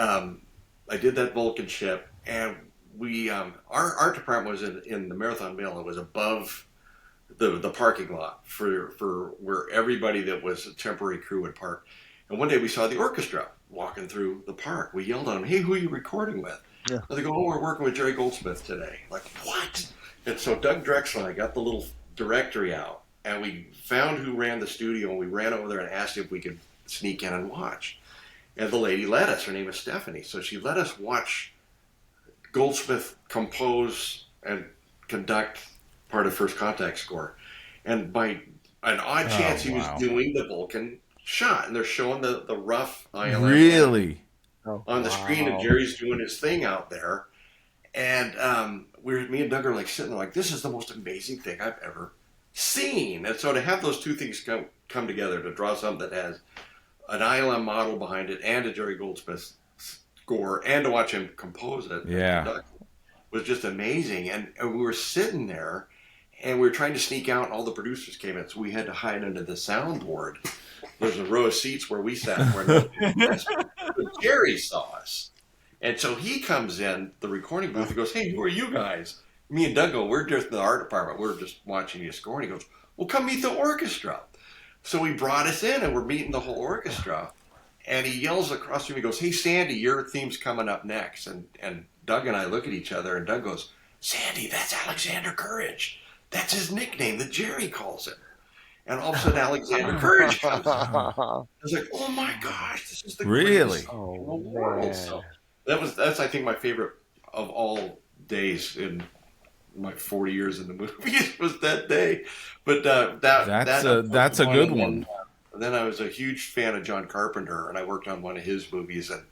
I did that Vulcan ship, and we our art department was in the Marathon Mill. It was above the parking lot for where everybody that was a temporary crew would park. And one day we saw the orchestra walking through the park. We yelled at them, "Hey, who are you recording with?" Yeah. And they go, "Oh, we're working with Jerry Goldsmith today." Like, what? And so Doug Drexel and I got the little directory out, and we found who ran the studio, and we ran over there and asked if we could sneak in and watch. And the lady let us. Her name is Stephanie. So she let us watch Goldsmith compose and conduct part of First Contact score. And by an odd chance, he was doing the Vulcan shot. And they're showing the rough ILM really on the screen, and Jerry's doing his thing out there. And me and Doug are like sitting there like, this is the most amazing thing I've ever seen. And so to have those two things come together to draw something that has an ILM model behind it and a Jerry Goldsmith score, and to watch him compose it, was just amazing. And we were sitting there, and we were trying to sneak out, and all the producers came in, so we had to hide under the soundboard. There's a row of seats where we sat where but Jerry saw us. And so he comes in the recording booth and goes, "Hey, who are you guys?" Me and Doug go, "We're just in the art department. We're just watching you score." And he goes, "Well, come meet the orchestra." So he brought us in, and we're meeting the whole orchestra. And he yells across the room, he goes, "Hey, Sandy, your theme's coming up next." And Doug and I look at each other, and Doug goes, "Sandy, that's Alexander Courage. That's his nickname that Jerry calls him." And all of a sudden, Alexander Courage comes up. I was like, "Oh my gosh, this is the greatest thing in the world." So that's I think my favorite of all days in my 40 years in the movies was that day. But that's a good one. And then I was a huge fan of John Carpenter, and I worked on one of his movies. And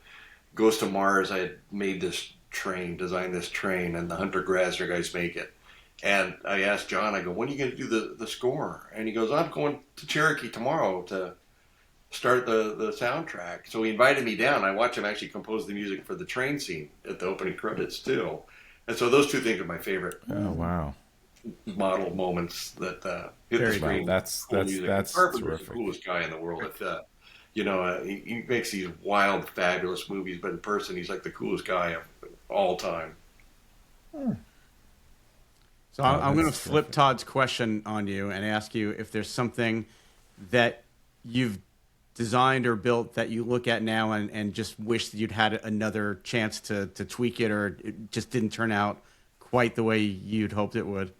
Ghost of Mars, I had made this train, designed this train, and the Hunter Grasner guys make it. And I asked John, I go, "When are you going to do the score?" And he goes, "I'm going to Cherokee tomorrow to start the soundtrack." So he invited me down. I watched him actually compose the music for the train scene at the opening credits too. And so those two things are my favorite. Oh, wow. Model moments that hit the screen. That's Carpenter's terrific. the coolest guy in the world. He makes these wild, fabulous movies, but in person, he's like the coolest guy of all time. So I'm going to flip Todd's question on you and ask you if there's something that you've designed or built that you look at now and just wish that you'd had another chance to tweak it, or it just didn't turn out quite the way you'd hoped it would.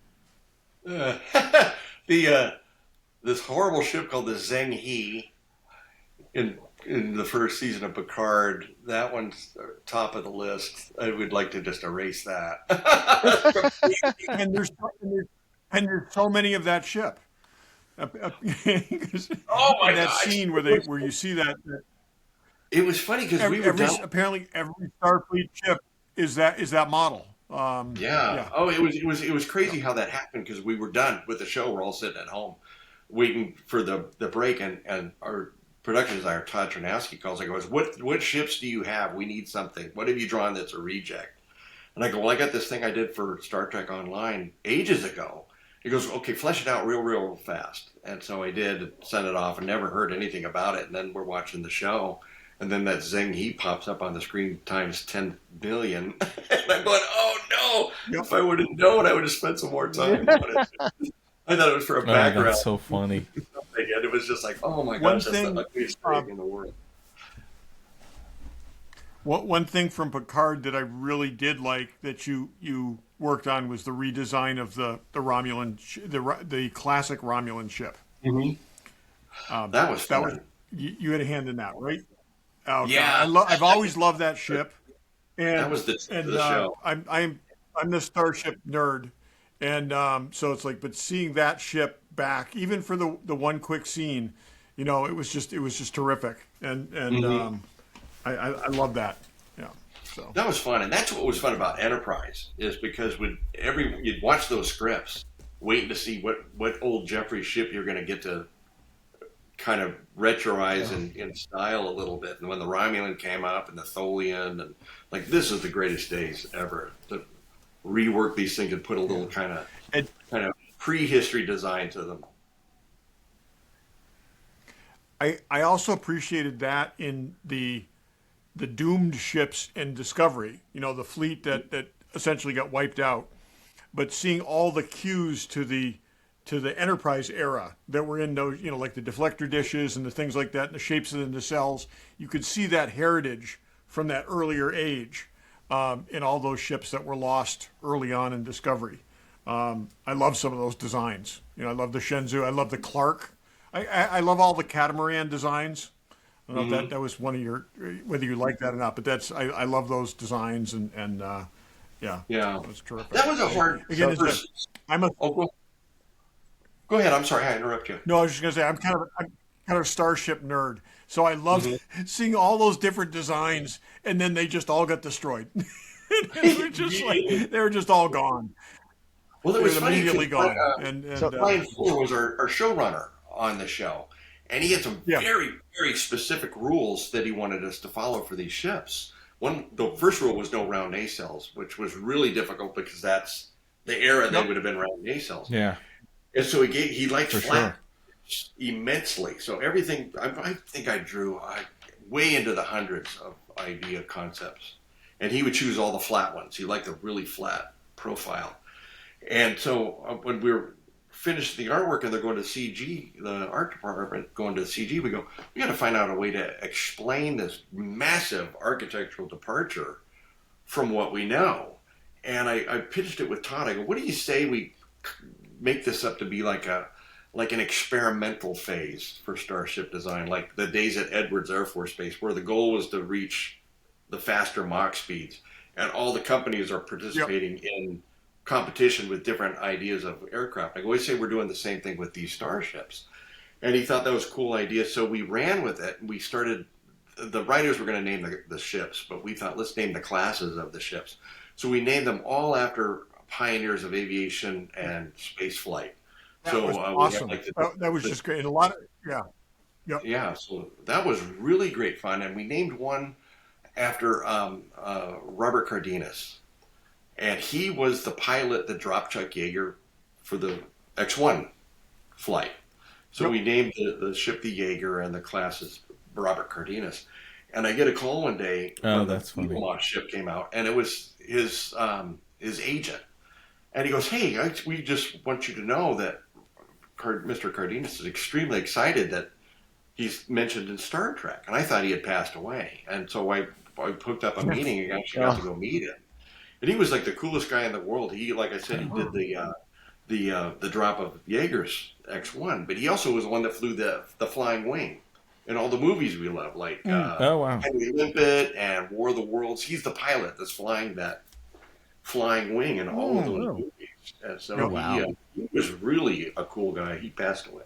This horrible ship called the Zheng He in the first season of Picard, that one's top of the list. I would like to just erase that. and there's so many of that ship. Oh my that gosh. scene where you see that. It was funny because apparently every Starfleet ship is that model. Yeah. Oh, it was crazy how that happened, because we were done with the show. We're all sitting at home waiting for the break, and our production designer Todd Ternowski calls. I goes, "What ships do you have? We need something. What have you drawn that's a reject?" And I go, "Well, I got this thing I did for Star Trek Online ages ago." He goes, "Okay, flesh it out real fast." And so I did, sent it off, and never heard anything about it. And then we're watching the show, and then that Zheng He pops up on the screen times 10 billion. And I'm going, "Oh no! If I would have known, I would have spent some more time on it." I thought it was for a background. That's so funny. And it was just like, oh my gosh, that's the ugliest thing in the world. One thing from Picard that I really did like that you worked on was the redesign of the Romulan, the classic Romulan ship. Mm-hmm. That was fun. You had a hand in that, right? Okay. Yeah, I've always loved that ship. And that was the show. I'm the starship nerd, and so it's like, but seeing that ship back, even for the one quick scene, it was just terrific, and mm-hmm. I love that. Yeah, so that was fun, and that's what was fun about Enterprise, is because you'd watch those scripts, waiting to see what old Jeffrey ship you're going to get to kind of retroize in style a little bit. And when the Romulan came up and the Tholian, and like, this is the greatest days ever to rework these things and put a little kind of prehistory design to them. I also appreciated that in the doomed ships in Discovery, the fleet that essentially got wiped out, but seeing all the cues to the Enterprise era that were in those, like the deflector dishes and the things like that, and the shapes of the nacelles, you could see that heritage from that earlier age in all those ships that were lost early on in Discovery. I love some of those designs. I love the Shenzhou. I love the Clark. I love all the catamaran designs. I don't know if that was one of your, whether you like that or not, but I love those designs, and yeah, it was terrific. That was a hard. Again, Go ahead. I'm sorry, I interrupt you. No, I was just gonna say I'm kind of a starship nerd, so I love seeing all those different designs, and then they just all got destroyed. they were just all gone. Well, it was funny, immediately gone. So Brian Fuller was our showrunner on the show, and he had some very, very specific rules that he wanted us to follow for these ships. The first rule was no round nacelles, which was really difficult because that's the era they would have been round nacelles. Yeah. And so he liked For flat sure. immensely. So everything, I think I drew way into the hundreds of idea concepts. And he would choose all the flat ones. He liked the really flat profile. And so when we were finished the artwork and they're going to CG, the art department going to CG, we go, we got to find out a way to explain this massive architectural departure from what we know. And I pitched it with Todd. I go, what do you say we make this up to be like an experimental phase for starship design, like the days at Edwards Air Force Base, where the goal was to reach the faster Mach speeds, and all the companies are participating in competition with different ideas of aircraft. I always say we're doing the same thing with these starships. And he thought that was a cool idea, so we ran with it. We started, the writers were going to name the ships, but we thought, let's name the classes of the ships. So we named them all after pioneers of aviation and space flight. That so was awesome. That was just great. And a lot of, yeah, so that was really great fun. And we named one after Robert Cardenas. And he was the pilot that dropped Chuck Yeager for the X-1 flight. So we named the ship the Yeager and the class is Robert Cardenas. And I get a call one day when the Eagle ship came out, and it was his agent. And he goes, hey, we just want you to know that Mr. Cardenas is extremely excited that he's mentioned in Star Trek. And I thought he had passed away. And so I hooked up a meeting and actually got to go meet him. And he was like the coolest guy in the world. He, like I said, he did the drop of Yeager's X-1, but he also was the one that flew the Flying Wing in all the movies we love, like Henry Limpet and War of the Worlds. He's the pilot that's flying that Flying Wing in all of those movies. And so he was really a cool guy. He passed away.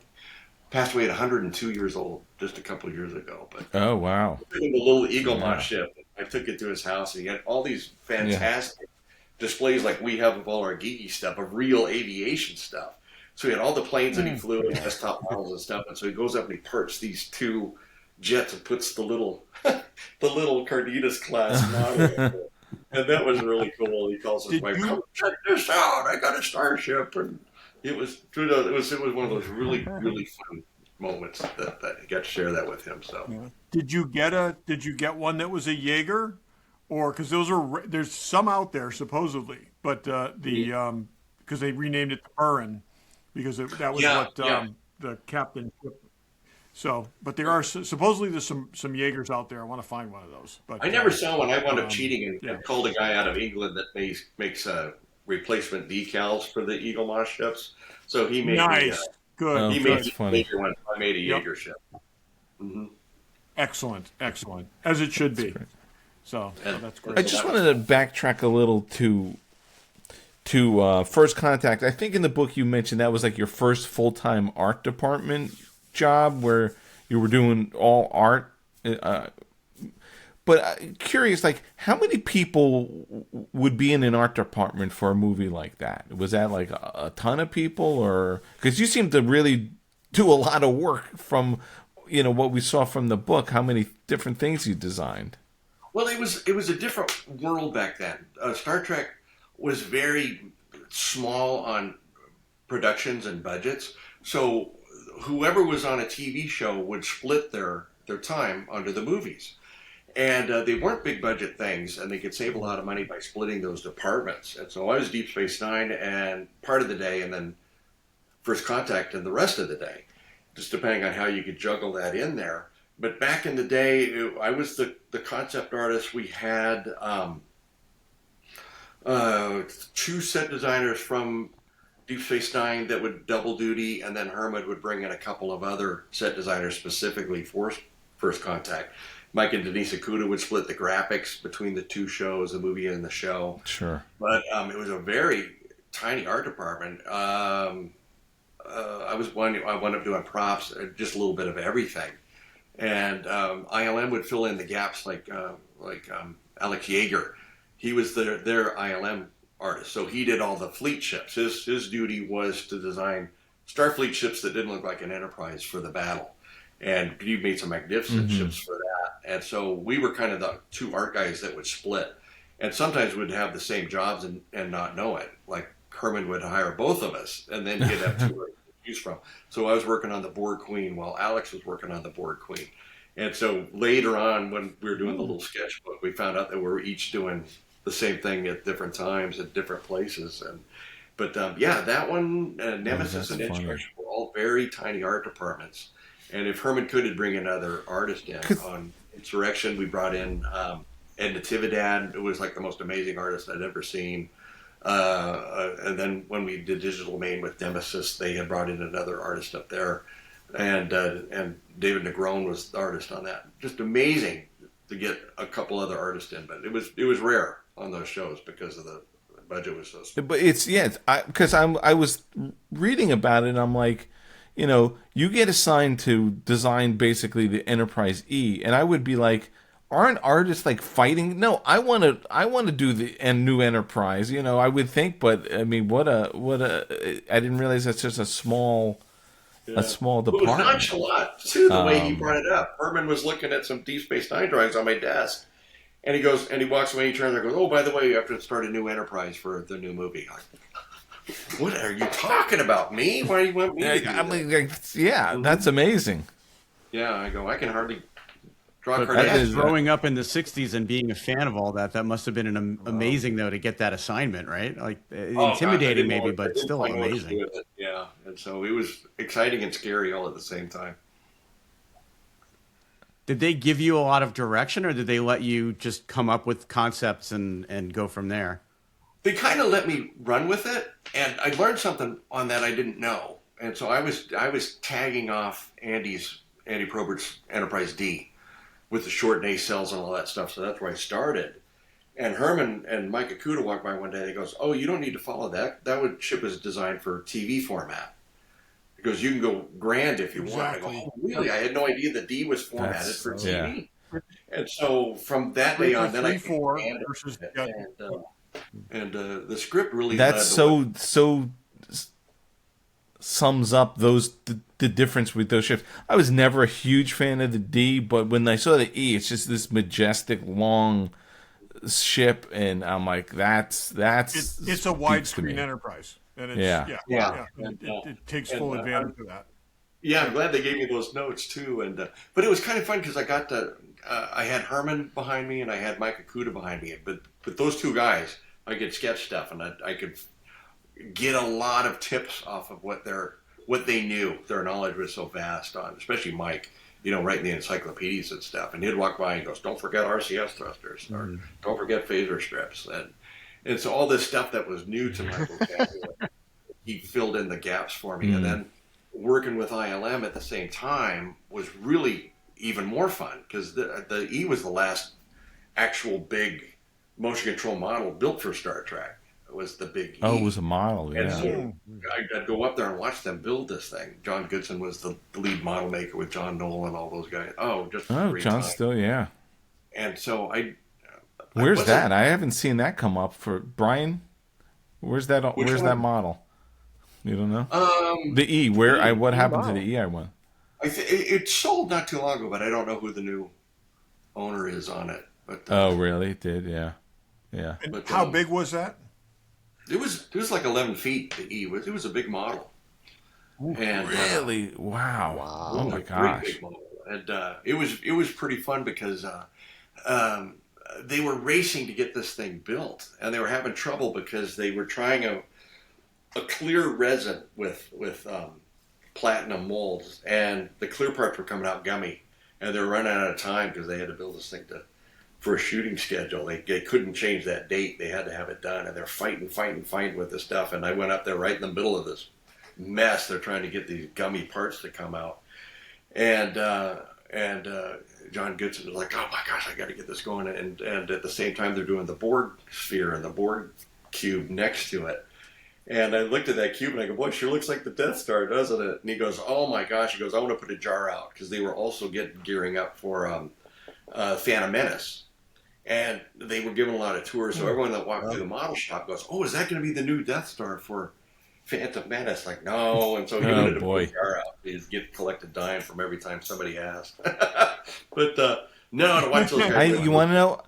Passed away at 102 years old just a couple of years ago. But the little Eagle ship. I took it to his house, and he had all these fantastic displays like we have of all our geeky stuff, of real aviation stuff. So he had all the planes that he flew and desktop models and stuff. And so he goes up and he parts these two jets and puts the little Cardenas class model. And that was really cool. He calls his wife, come check this out. I got a starship. And it was one of those really, really fun moments that I got to share that with him. So Did you get one that was a Jaeger, or because there's some out there supposedly, but because they renamed it to Burin because that was the captain. So, but there are supposedly there's some Jaegers out there. I want to find one of those. But I never saw one. I wound up cheating and called a guy out of England that makes replacement decals for the Eagle Moss ships. So he made good. He made one. I made a Jaeger ship. Mm-hmm. Excellent, as it should be. So that's great. I just wanted to backtrack a little to First Contact. I think in the book you mentioned that was like your first full-time art department job where you were doing all art. But curious, like how many people would be in an art department for a movie like that? Was that like a ton of people, or because you seem to really do a lot of work from what we saw from the book? How many different things you designed? Well, it was a different world back then. Star Trek was very small on productions and budgets, so whoever was on a TV show would split their time onto the movies. And they weren't big budget things, and they could save a lot of money by splitting those departments. And so I was Deep Space Nine and part of the day, and then First Contact and the rest of the day, just depending on how you could juggle that in there. But back in the day, I was the concept artist. We had 2 set designers from Deep Space Nine that would double duty, and then Hermod would bring in a couple of other set designers specifically for First Contact. Mike and Denise Akuda would split the graphics between the 2 shows, the movie and the show. Sure. But it was a very tiny art department. I wound up doing props, just a little bit of everything. And ILM would fill in the gaps like Alex Yeager. He was their ILM artist. So he did all the fleet ships. His duty was to design Starfleet ships that didn't look like an Enterprise for the battle. And he made some magnificent ships for that. that. And so we were kind of the two art guys that would split. And sometimes we'd have the same jobs and not know it. Like Herman would hire both of us, and then he'd have two to choose from. So I was working on the Board Queen while Alex was working on the Board Queen. And so later on, when we were doing the little sketchbook, we found out that we were each doing the same thing at different times at different places. But that one, Nemesis and Insurrection were all very tiny art departments. And if Herman could bring another artist in on Insurrection, we brought in Ed Natividad, who was like the most amazing artist I'd ever seen. And then when we did Digital Main with Nemesis, they had brought in another artist up there. And David Negron was the artist on that. Just amazing to get a couple other artists in. But it was rare on those shows because of the budget was so small. But because I was reading about it, and I'm like, you get assigned to design basically the Enterprise E, and I would be like, aren't artists like fighting? No, I want to do the new Enterprise. I would think, but I mean, what a I didn't realize that's just a small department. It was nonchalant too, the way he brought it up. Herman was looking at some Deep Space Nine drawings on my desk, and he goes, and he walks away, he turns and goes, "Oh, by the way, you have to start a new Enterprise for the new movie." I'm like, what are you talking about? Me? Why do you want me to do that? That's amazing. Yeah, I go, I can hardly draw But cartoons. growing up in the 60s and being a fan of all that must have been amazing, though, to get that assignment, right? Like, intimidating maybe, but still amazing. Yeah, and so it was exciting and scary all at the same time. Did they give you a lot of direction, or did they let you just come up with concepts and go from there? They kind of let me run with it, and I learned something on that I didn't know. And so I was tagging off Andy Probert's Enterprise D with the short nacelles and all that stuff. So that's where I started. And Herman and Mike Akuda walked by one day, and he goes, "Oh, you don't need to follow that. That ship was designed for TV format." He goes, "You can go grand if you want." I go, "Oh, really? I had no idea the D was formatted for TV." Yeah. And so from that day on, then I versus and the script really so sums up the difference with those ships. I was never a huge fan of the D, but when I saw the E, it's just this majestic long ship, and I'm like, it's a widescreen Enterprise, and it's it takes full advantage of that. Yeah, I'm glad they gave me those notes too, but it was kind of fun because I got I had Herman behind me and I had Mike Akuda behind me, but those two guys, I could sketch stuff and I could get a lot of tips off of what they knew. Their knowledge was so vast on, especially Mike, writing the encyclopedias and stuff. And he'd walk by and goes, "Don't forget RCS thrusters, or don't forget phaser strips." And so all this stuff that was new to my vocabulary, he filled in the gaps for me. And then working with ILM at the same time was really even more fun because the E was the last actual big motion control model built for Star Trek. It was the big E. Oh, it was a model, yeah. And so I'd go up there and watch them build this thing. John Goodson was the lead model maker with John Knoll and all those guys. Great John time. still, yeah. And so Where's that? I haven't seen that come up for Brian. Where's that? Where's that model? You don't know? The E. What happened to the E I won? It sold not too long ago, but I don't know who the new owner is on it. But oh, really? It did, yeah. And but, how big was that? It was like 11 feet. The E it was a big model. And really, wow! Oh my gosh! Big model. And it was pretty fun because they were racing to get this thing built, and they were having trouble because they were trying a clear resin with platinum molds, and the clear parts were coming out gummy, and they were running out of time because they had to build this thing for a shooting schedule. They couldn't change that date. They had to have it done, and they're fighting with this stuff. And I went up there right in the middle of this mess. They're trying to get these gummy parts to come out, and John Goodson was like, "Oh my gosh, I got to get this going!" And at the same time, they're doing the Borg sphere and the Borg cube next to it. And I looked at that cube and I go, "Boy, it sure looks like the Death Star, doesn't it?" And he goes, "Oh my gosh!" He goes, "I want to put a jar out," because they were also gearing up for Phantom Menace. And they were giving a lot of tours, so everyone that walked through the model shop goes, "Oh, is that going to be the new Death Star for Phantom Menace?" Like, no. And so he wanted to put a jar out. He'd get collected dime from every time somebody asked. But No, to watch those guys. You want to know?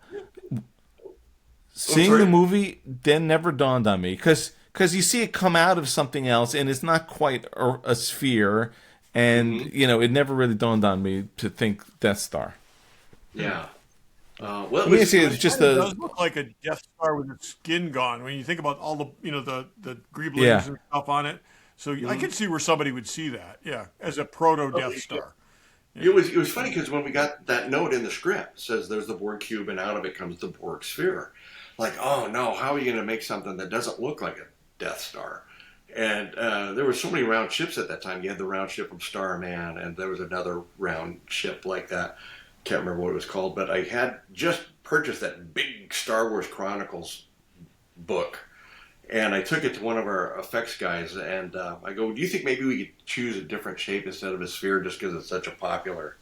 Seeing the movie then never dawned on me because you see it come out of something else and it's not quite a sphere, and it never really dawned on me to think Death Star. Yeah. Well, it does look like a Death Star with its skin gone when you think about all the the greeblings and stuff on it. So I can see where somebody would see that, as a proto Death Star. Yeah. It was funny because when we got that note in the script, it says there's the Borg cube and out of it comes the Borg sphere. Like, oh no, how are you going to make something that doesn't look like a Death Star? And there were so many round ships at that time. You had the round ship from Starman, and there was another round ship like that. Can't remember what it was called, but I had just purchased that big Star Wars Chronicles book, and I took it to one of our effects guys, and I go, do you think maybe we could choose a different shape instead of a sphere just because it's such a popular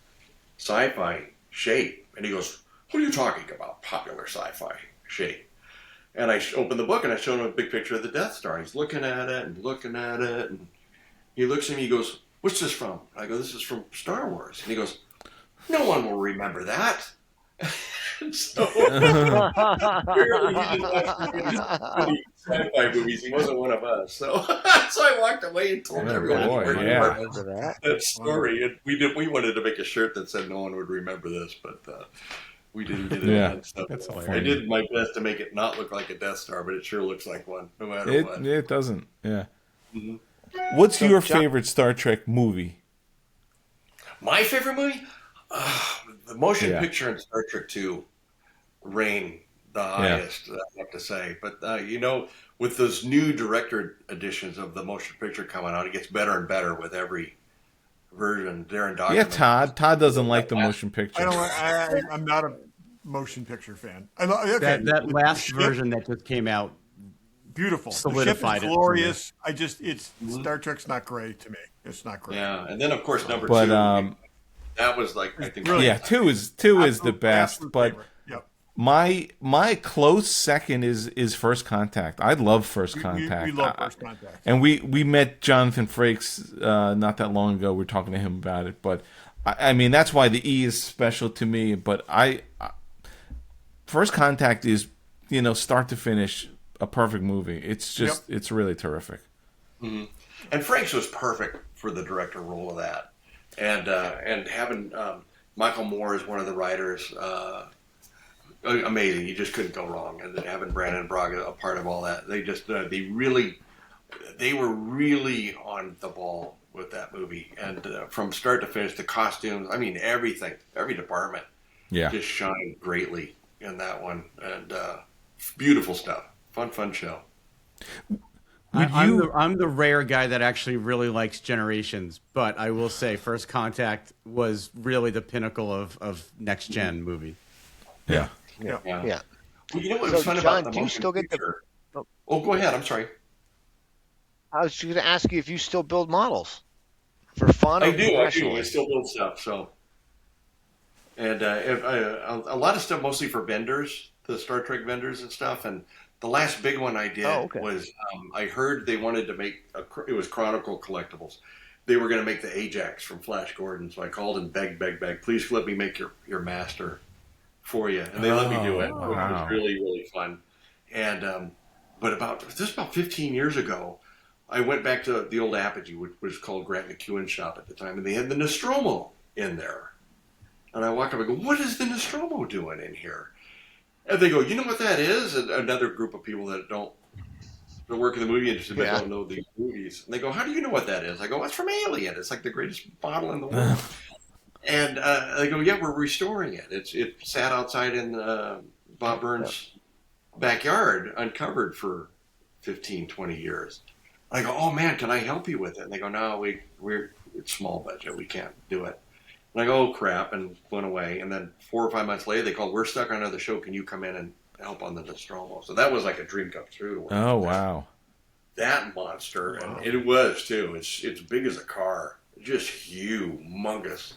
sci-fi shape? And he goes, what are you talking about, popular sci-fi shape? And I opened the book and I showed him a big picture of the Death Star. He's looking at it, and he looks at me, he goes, what's this from? I go, this is from Star Wars. And he goes, no one will remember that. So, apparently he didn't watch sci-fi movies. He wasn't one of us. So I walked away and told everyone that story. And we wanted to make a shirt that said no one would remember this, but we didn't get it. Yeah, that's hilarious. I did my best to make it not look like a Death Star, but it sure looks like one, no matter what. It doesn't. Yeah. Mm-hmm. What's your favorite Star Trek movie? My favorite movie? The motion picture in Star Trek 2 reign the highest, I have to say. But, with those new director editions of the motion picture coming out, it gets better and better with every version. Darren Document. Yeah, Todd doesn't like the motion picture. I'm not a motion picture fan. That last version that just came out, beautiful, solidified the ship is glorious. Star Trek's not great to me. It's not great. Yeah, and then of course number 2. That was like, I think, brilliant. Two is the best, but my close second is First Contact. I love First Contact. We love First Contact, and we met Jonathan Frakes not that long ago. We were talking to him about it, but I mean that's why the E is special to me. But First Contact is start to finish a perfect movie. It's just it's really terrific. Mm-hmm. And Frakes was perfect for the director role of that. And having Michael Moore as one of the writers, amazing. You just couldn't go wrong. And then having Brandon Braga a part of all that, they were really on the ball with that movie. And from start to finish, the costumes, I mean everything, every department, just shined greatly in that one. And beautiful stuff, fun show. I'm the rare guy that actually really likes Generations, but I will say First Contact was really the pinnacle of next gen movie. Yeah. Well, you know what was fun about the motion picture? Oh, go ahead. I'm sorry. I was going to ask you if you still build models for fun. I do. I still build stuff. So, and a lot of stuff mostly for vendors, the Star Trek vendors and stuff, and. The last big one I did was I heard they wanted to make it was Chronicle Collectibles. They were going to make the Ajax from Flash Gordon, so I called and begged, please let me make your master for you, and they let me do it, which was really really fun. And but about 15 years ago, I went back to the old Apogee, which was called Grant McEwen's shop at the time, and they had the Nostromo in there. And I walk up and go, "What is the Nostromo doing in here?" And they go, you know what that is? And another group of people that work in the movie industry but don't know these movies. And they go, how do you know what that is? I go, it's from Alien. It's like the greatest bottle in the world. And they go, yeah, we're restoring it. It sat outside in Bob Burns' backyard, uncovered for 15, 20 years. I go, oh man, can I help you with it? And they go, no, we're it's small budget. We can't do it. And I go, oh crap, and went away. And then 4 or 5 months later, they called, we're stuck on another show. Can you come in and help on the Nostromo? So that was like a dream come true. Oh, wow. That monster, and it was too. It's big as a car. Just humongous,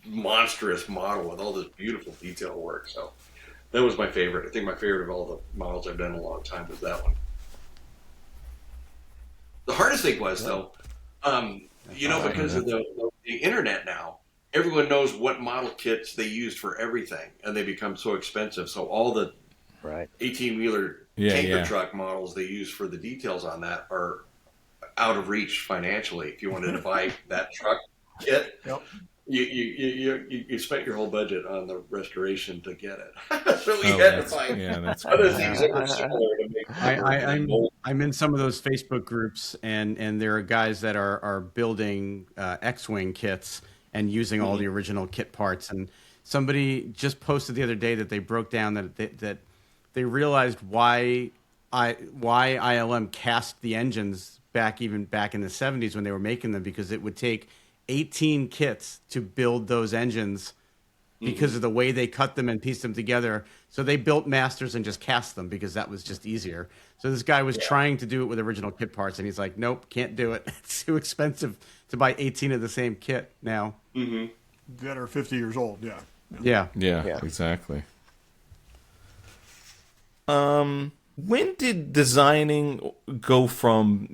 monstrous model with all this beautiful detail work. So that was my favorite. I think my favorite of all the models I've done in a long time was that one. The hardest thing was, though, because of the internet now, everyone knows what model kits they used for everything, and they become so expensive. So all the 18-wheeler tanker truck models they use for the details on that are out of reach financially. If you wanted to buy that truck kit, you spent your whole budget on the restoration to get it. So we had to find other things that were similar to make. I'm in some of those Facebook groups, and there are guys that are building X-wing kits and using all the original kit parts. And somebody just posted the other day that they broke down that they realized why ILM cast the engines back in the 70s when they were making them, because it would take 18 kits to build those engines because of the way they cut them and pieced them together. So they built masters and just cast them because that was just easier. So this guy was trying to do it with original kit parts, and he's like, nope, can't do it. It's too expensive to buy 18 of the same kit now. That are 50 years old, Yeah, exactly. When did designing go from,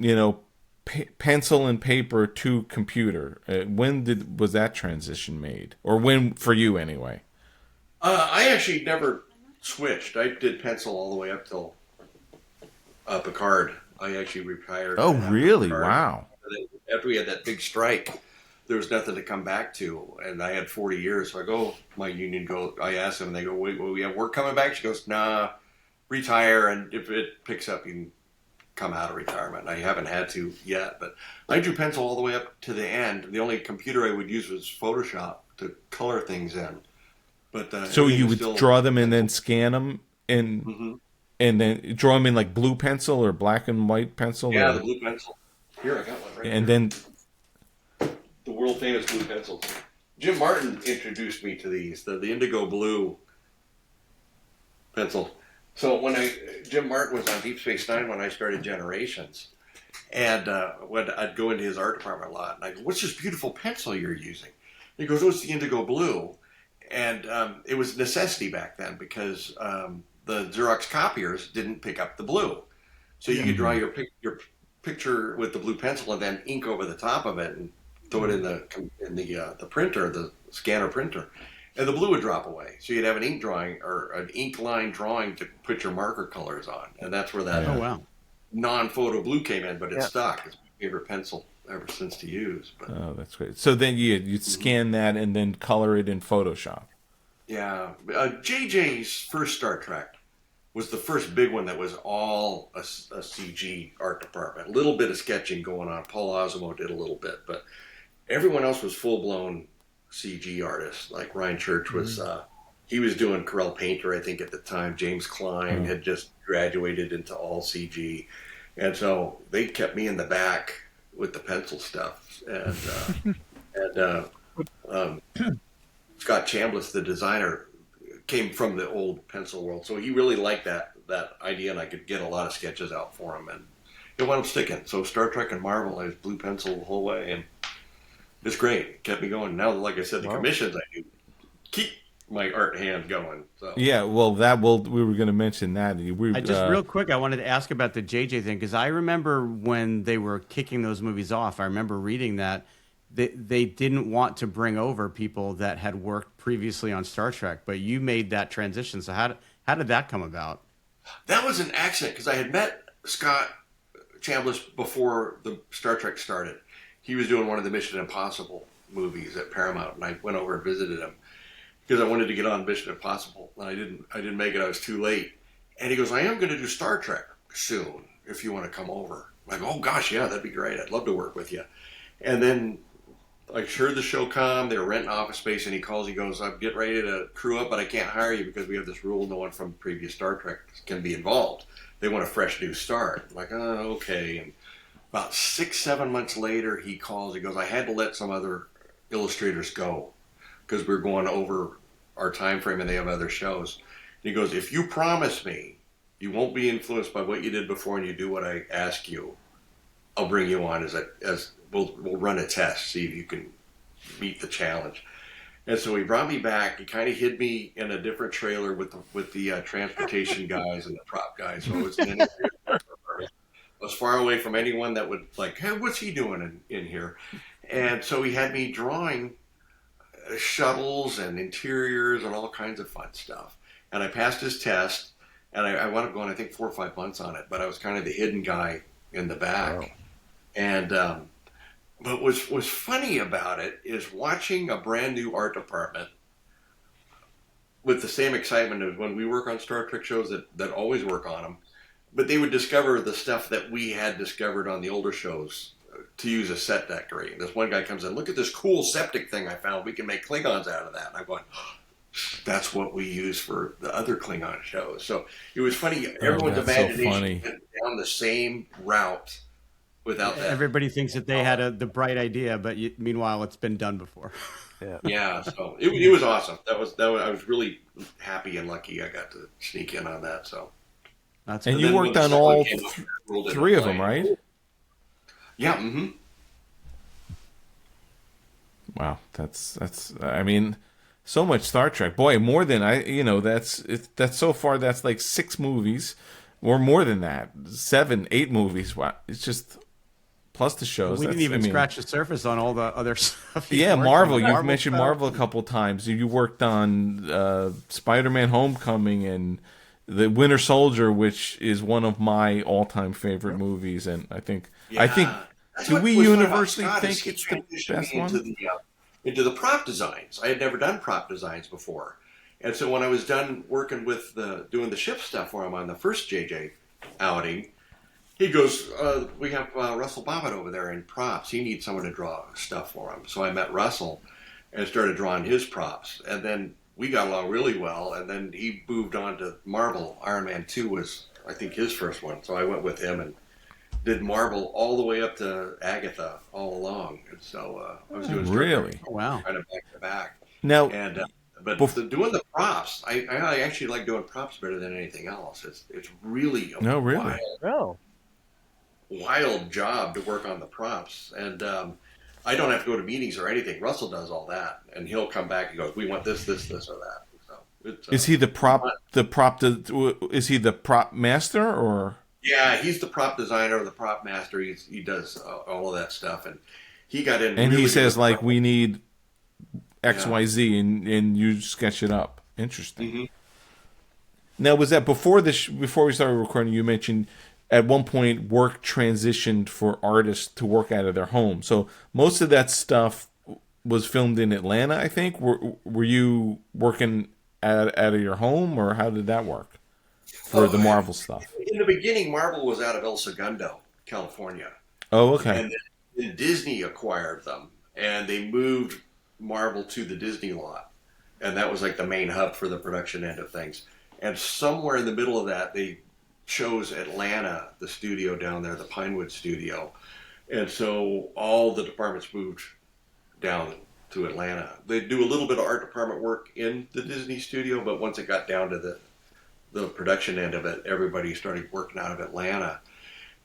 pencil and paper to computer? When was that transition made? Or when, for you anyway? I actually never switched. I did pencil all the way up till Picard. I actually retired. Oh, really? Wow. After we had that big strike, there was nothing to come back to, and I had 40 years. So I go, my union I asked them, and they go, wait, will we have work coming back? She goes, nah, retire, and if it picks up, you can come out of retirement. I haven't had to yet, but I drew pencil all the way up to the end. The only computer I would use was Photoshop to color things in. But so you would draw them and then scan them and then draw them in like blue pencil or black and white pencil? Yeah, the blue pencil. Here, I got one right and here. Then the world famous blue pencils. Jim Martin introduced me to these, the indigo blue pencil. So when Jim Martin was on Deep Space Nine when I started Generations, and when I'd go into his art department a lot, and I go, "What's this beautiful pencil you're using?" And he goes, "Oh, it's the indigo blue," and it was a necessity back then because the Xerox copiers didn't pick up the blue, so you could draw your picture with the blue pencil and then ink over the top of it and throw it in the printer, the scanner printer. And the blue would drop away. So you'd have an ink drawing or an ink line drawing to put your marker colors on. And that's where that non-photo blue came in, but it stuck. It's my favorite pencil ever since to use. But, oh, that's great. So then you'd scan that and then color it in Photoshop. Yeah. JJ's first Star Trek was the first big one that was all a CG art department. A little bit of sketching going on. Paul Osimo did a little bit, but everyone else was full-blown CG artists. Like Ryan Church was, he was doing Corel Painter, I think, at the time. James Klein had just graduated into all CG. And so they kept me in the back with the pencil stuff. And Scott Chambliss, the designer, came from the old pencil world. So he really liked that idea, and I could get a lot of sketches out for him. And it wound up sticking. So Star Trek and Marvel, I was blue pencil the whole way. And it's great. It kept me going. Now, like I said, the commissions I do keep my art hand going. So. Yeah, well, we were going to mention that. Real quick, I wanted to ask about the JJ thing, because I remember when they were kicking those movies off, I remember reading that they didn't want to bring over people that had worked previously on Star Trek, but you made that transition. So how did that come about? That was an accident, because I had met Scott Chambliss before the Star Trek started. He was doing one of the Mission Impossible movies at Paramount, and I went over and visited him because I wanted to get on Mission Impossible, and I didn't make it. I was too late. And he goes, "I am going to do Star Trek soon if you want to come over." I'm like, "Oh gosh, yeah, that'd be great. I'd love to work with you." And then I heard the show come. They were renting office space, and he calls. He goes, "I'm getting ready to crew up, but I can't hire you because we have this rule: no one from previous Star Trek can be involved. They want a fresh new start." I'm like, "Oh, okay." And about 6-7 months later, he calls. He goes, "I had to let some other illustrators go because we're going over our time frame and they have other shows." And he goes, "If you promise me you won't be influenced by what you did before and you do what I ask you, I'll bring you on as we'll run a test, see if you can meet the challenge." And so he brought me back. He kind of hid me in a different trailer with the transportation guys and the prop guys. So it was an I was far away from anyone that would like, "Hey, what's he doing in here?" And so he had me drawing shuttles and interiors and all kinds of fun stuff. And I passed his test, and I wound up going, I think, 4 or 5 months on it. But I was kind of the hidden guy in the back. Wow. And but what's funny about it is watching a brand new art department with the same excitement as when we work on Star Trek shows that always work on them. But they would discover the stuff that we had discovered on the older shows to use as set decorating. This one guy comes in, look at this cool septic thing I found. We can make Klingons out of that. And I'm going, that's what we use for the other Klingon shows. So it was funny. Everyone's imagination went down the same route without that. Everybody thinks that they had the bright idea, but meanwhile, it's been done before. Yeah. So it was awesome. That was I was really happy and lucky I got to sneak in on that. So. And you worked on all 3 of them, right? Yeah. Mm-hmm. Wow, that's. I mean, so much Star Trek. Boy, more than that's so far. That's like 6 movies, or more than that, 7, 8 movies. Wow, it's just plus the shows. We didn't even scratch the surface on all the other stuff. Yeah, Marvel. You've mentioned Marvel a couple times. You worked on Spider-Man: Homecoming and The Winter Soldier, which is one of my all-time favorite movies, and I think do we universally think it's the best one? Into the prop designs. I had never done prop designs before, and so when I was done working with doing the ship stuff for him on the first JJ outing, he goes, "We have Russell Bobbitt over there in props. He needs someone to draw stuff for him." So I met Russell and started drawing his props, and then we got along really well, and then he moved on to Marvel. Iron Man 2 was, I think, his first one. So I went with him and did Marvel all the way up to Agatha all along. And so I was doing really? Wow. Kind of back to back. Now, and doing the props, I actually like doing props better than anything else. It's really wild job to work on the props. And I don't have to go to meetings or anything. Russell does all that, and he'll come back and goes, "We want this, this, this, or that." So is he the prop? Is he the prop master or? Yeah, he's the prop designer, the prop master. He does all of that stuff, and he got in. And really he says like, "We need X, Y, Z," and you sketch it up. Interesting. Mm-hmm. Now, was that before before we started recording? You mentioned at one point work transitioned for artists to work out of their home. So most of that stuff was filmed in Atlanta, I think. Were you working out of your home, or how did that work for the Marvel stuff? In the beginning, Marvel was out of El Segundo, California. Oh, okay. And then Disney acquired them, and they moved Marvel to the Disney lot. And that was like the main hub for the production end of things. And somewhere in the middle of that, they chose Atlanta, the studio down there, the Pinewood studio. And so all the departments moved down to Atlanta. They do a little bit of art department work in the Disney studio, but once it got down to the production end of it, everybody started working out of Atlanta.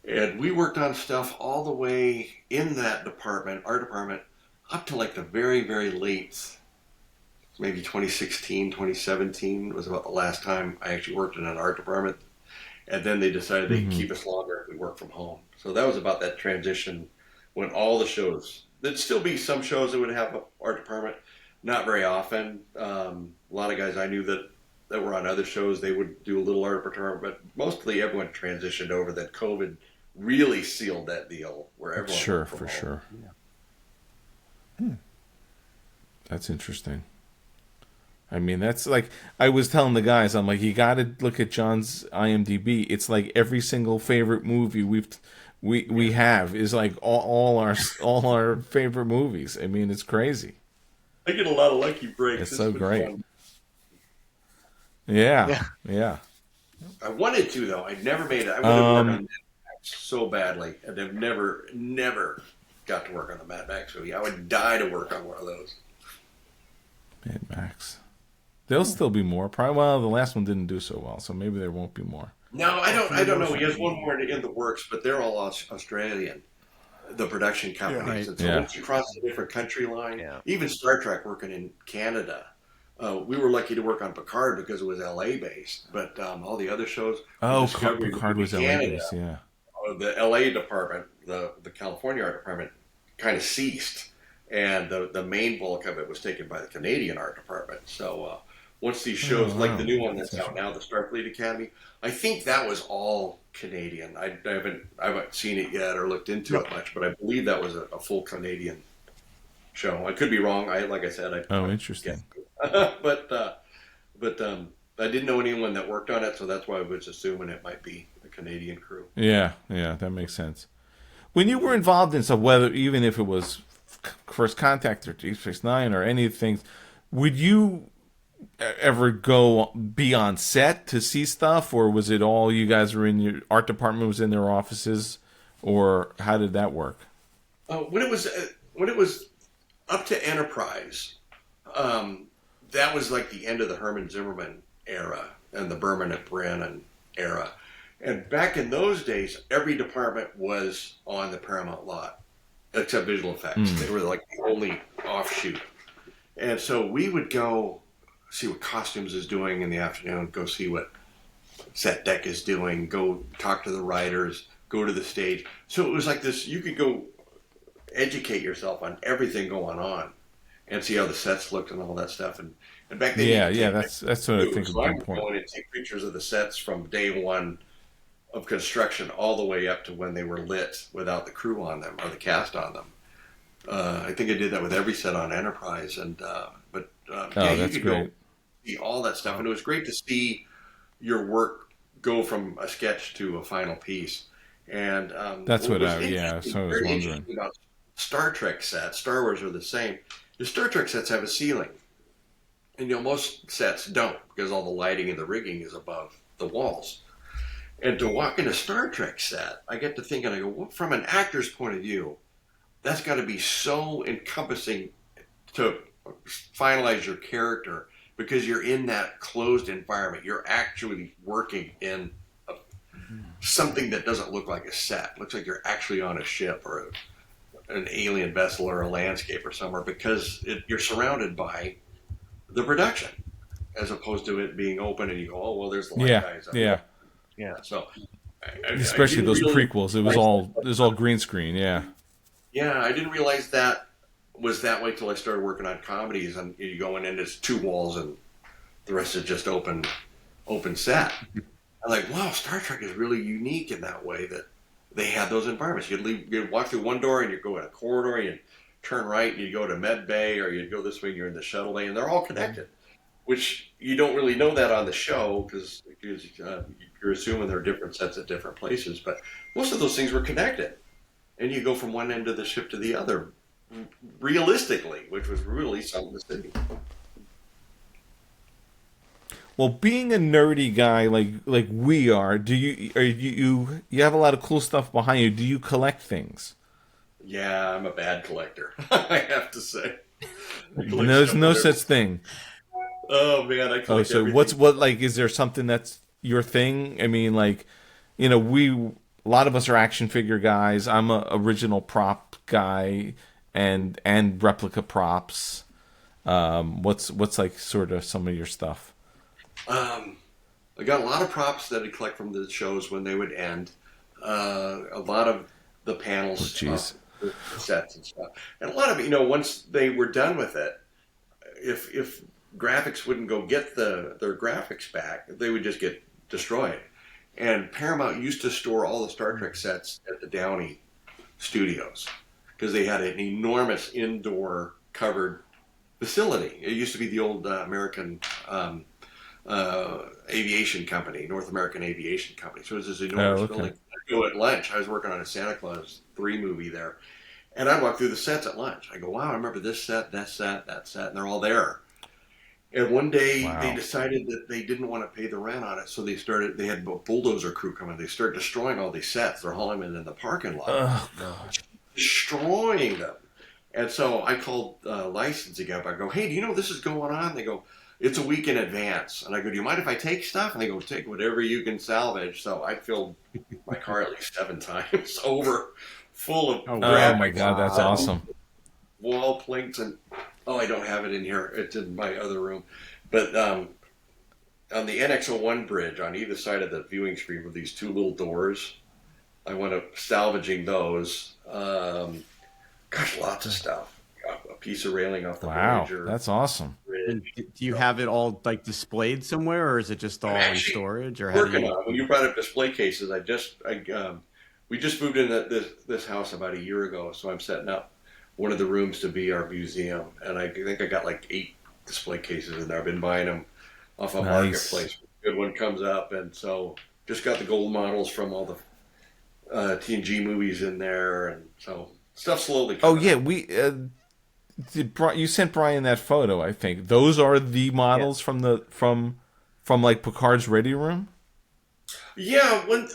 And we worked on stuff all the way in that department, art department, up to like the very, very late, maybe 2016, 2017 was about the last time I actually worked in an art department. And then they decided they'd keep us longer if we work from home. So that was about that transition when all the shows, there'd still be some shows that would have an art department, not very often. A lot of guys I knew that were on other shows, they would do a little art department, but mostly everyone transitioned over. That COVID really sealed that deal where everyone Sure, for home. Yeah. That's interesting. I mean, that's like, I was telling the guys, I'm like, you got to look at John's IMDb. It's like every single favorite movie we have is like all our favorite movies. I mean, it's crazy. I get a lot of lucky breaks. It's so great. Fun. Yeah. I wanted to, though. I never made it. I wanted to work on Mad Max so badly, and I've never got to work on the Mad Max movie. I would die to work on one of those. Mad Max. There'll still be more. Probably. Well, the last one didn't do so well, so maybe there won't be more. No, I don't know. He has one more in the works, but they're all Australian, the production companies. Yeah, right. And so once you cross a different country line, even Star Trek working in Canada, we were lucky to work on Picard because it was LA based, but all the other shows. Picard was LA based. Yeah. The LA department, the California art department, kind of ceased. and the main bulk of it was taken by the Canadian art department. So once these shows, like the new one that's out now, the Starfleet Academy, I think that was all Canadian. I haven't seen it yet or looked into it much, but I believe that was a full Canadian show. I could be wrong. Like I said, interesting. but I didn't know anyone that worked on it, so that's why I was assuming it might be a Canadian crew. Yeah, that makes sense. When you were involved in stuff, whether even if it was First Contact or Deep Space Nine or any things, would you ever be on set to see stuff, or was it all you guys were in your art department was in their offices, or how did that work? When it was up to Enterprise, that was like the end of the Herman Zimmerman era and the Berman and Brannon era. And back in those days, every department was on the Paramount lot, except visual effects. They were like the only offshoot. And so we would go see what costumes is doing in the afternoon, go see what set deck is doing, go talk to the writers, go to the stage. So it was like this, you could go educate yourself on everything going on and see how the sets looked and all that stuff. And back then, that's what I think. So I would go in and take pictures of the sets from day one of construction all the way up to when they were lit without the crew on them or the cast on them. I think I did that with every set on Enterprise, and you could go see all that stuff, and it was great to see your work go from a sketch to a final piece. And that's what I was wondering about Star Trek sets. Star Wars are the same. The Star Trek sets have a ceiling, and most sets don't because all the lighting and the rigging is above the walls. And to walk in a Star Trek set, I get to thinking, I go, well, from an actor's point of view, that's got to be so encompassing to finalize your character because you're in that closed environment. You're actually working in something that doesn't look like a set. It looks like you're actually on a ship or an alien vessel or a landscape or somewhere because you're surrounded by the production as opposed to it being open and you go, oh, well, there's the light guys up there. Yeah. So, especially those prequels, it was all green screen. Yeah. Yeah, I didn't realize that was that way till I started working on comedies, and you go in and it's two walls and the rest is just open set. I'm like, wow, Star Trek is really unique in that way that they had those environments. You'd walk through one door and you'd go in a corridor, and you'd turn right and you'd go to Med Bay, or you'd go this way and you're in the shuttle bay, and they're all connected. Which you don't really know that on the show because you're assuming there are different sets at different places. But most of those things were connected. And you go from one end of the ship to the other realistically, which was really something to see. Well, being a nerdy guy like we are, you have a lot of cool stuff behind you. Do you collect things? Yeah, I'm a bad collector, I have to say. There's no such thing. Oh man, I collect everything. Is there something that's your thing? I mean, a lot of us are action figure guys. I'm a original prop guy and replica props. What's like sort of some of your stuff? I got a lot of props that I collect from the shows when they would end. A lot of the panels, the sets and stuff, and a lot of once they were done with it, if graphics wouldn't go get their graphics back, they would just get destroyed. And Paramount used to store all the Star Trek sets at the Downey Studios because they had an enormous indoor covered facility. It used to be the old American aviation company, North American Aviation Company. So it was this enormous building. I'd go at lunch. I was working on a Santa Claus 3 movie there. And I'd walk through the sets at lunch. I go, wow, I remember this set, that set, that set, and they're all there. And one day they decided that they didn't want to pay the rent on it, so they had a bulldozer crew come in. They started destroying all these sets. They're hauling them in the parking lot. Oh, gosh. Destroying them. And so I called licensing up. I go, hey, do you know this is going on? They go, it's a week in advance. And I go, do you mind if I take stuff? And they go, take whatever you can salvage. So I filled my car at least 7 times over, full of oh my God, that's awesome. Wall planks and I don't have it in here. It's in my other room. But on the NX-01 bridge, on either side of the viewing screen with these 2 little doors, I went up salvaging those. Gosh, lots of stuff. piece of railing off the Wow, Voyager. that's awesome. And do you have it all like displayed somewhere, or is it just all in storage? Or how do you? When you brought up display cases, we just moved into this house about a year ago, so I'm setting up one of the rooms to be our museum, and I think I got like 8 display cases in there. I've been buying them off a marketplace. A good one comes up, and so just got the gold models from all the TNG movies in there, and so stuff slowly. Oh yeah, you sent Brian that photo. I think those are the models from like Picard's ready room. Yeah, when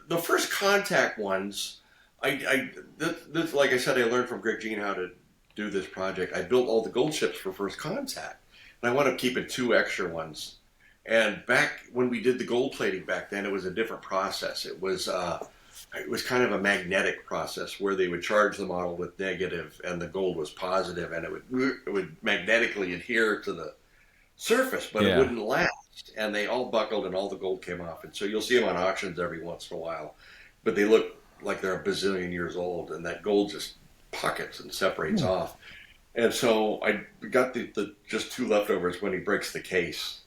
the first Contact ones, this, like I said, I learned from Greg Jean how to do this project. I built all the gold ships for First Contact, and I wound up keeping 2 extra ones. And back when we did the gold plating back then, it was a different process. It was kind of a magnetic process where they would charge the model with negative and the gold was positive, and it would magnetically adhere to the surface, but it wouldn't last. And they all buckled and all the gold came off. And so you'll see them on auctions every once in a while, but they look like they're a bazillion years old, and that gold just pockets and separates off. And so I got the just 2 leftovers when he breaks the case.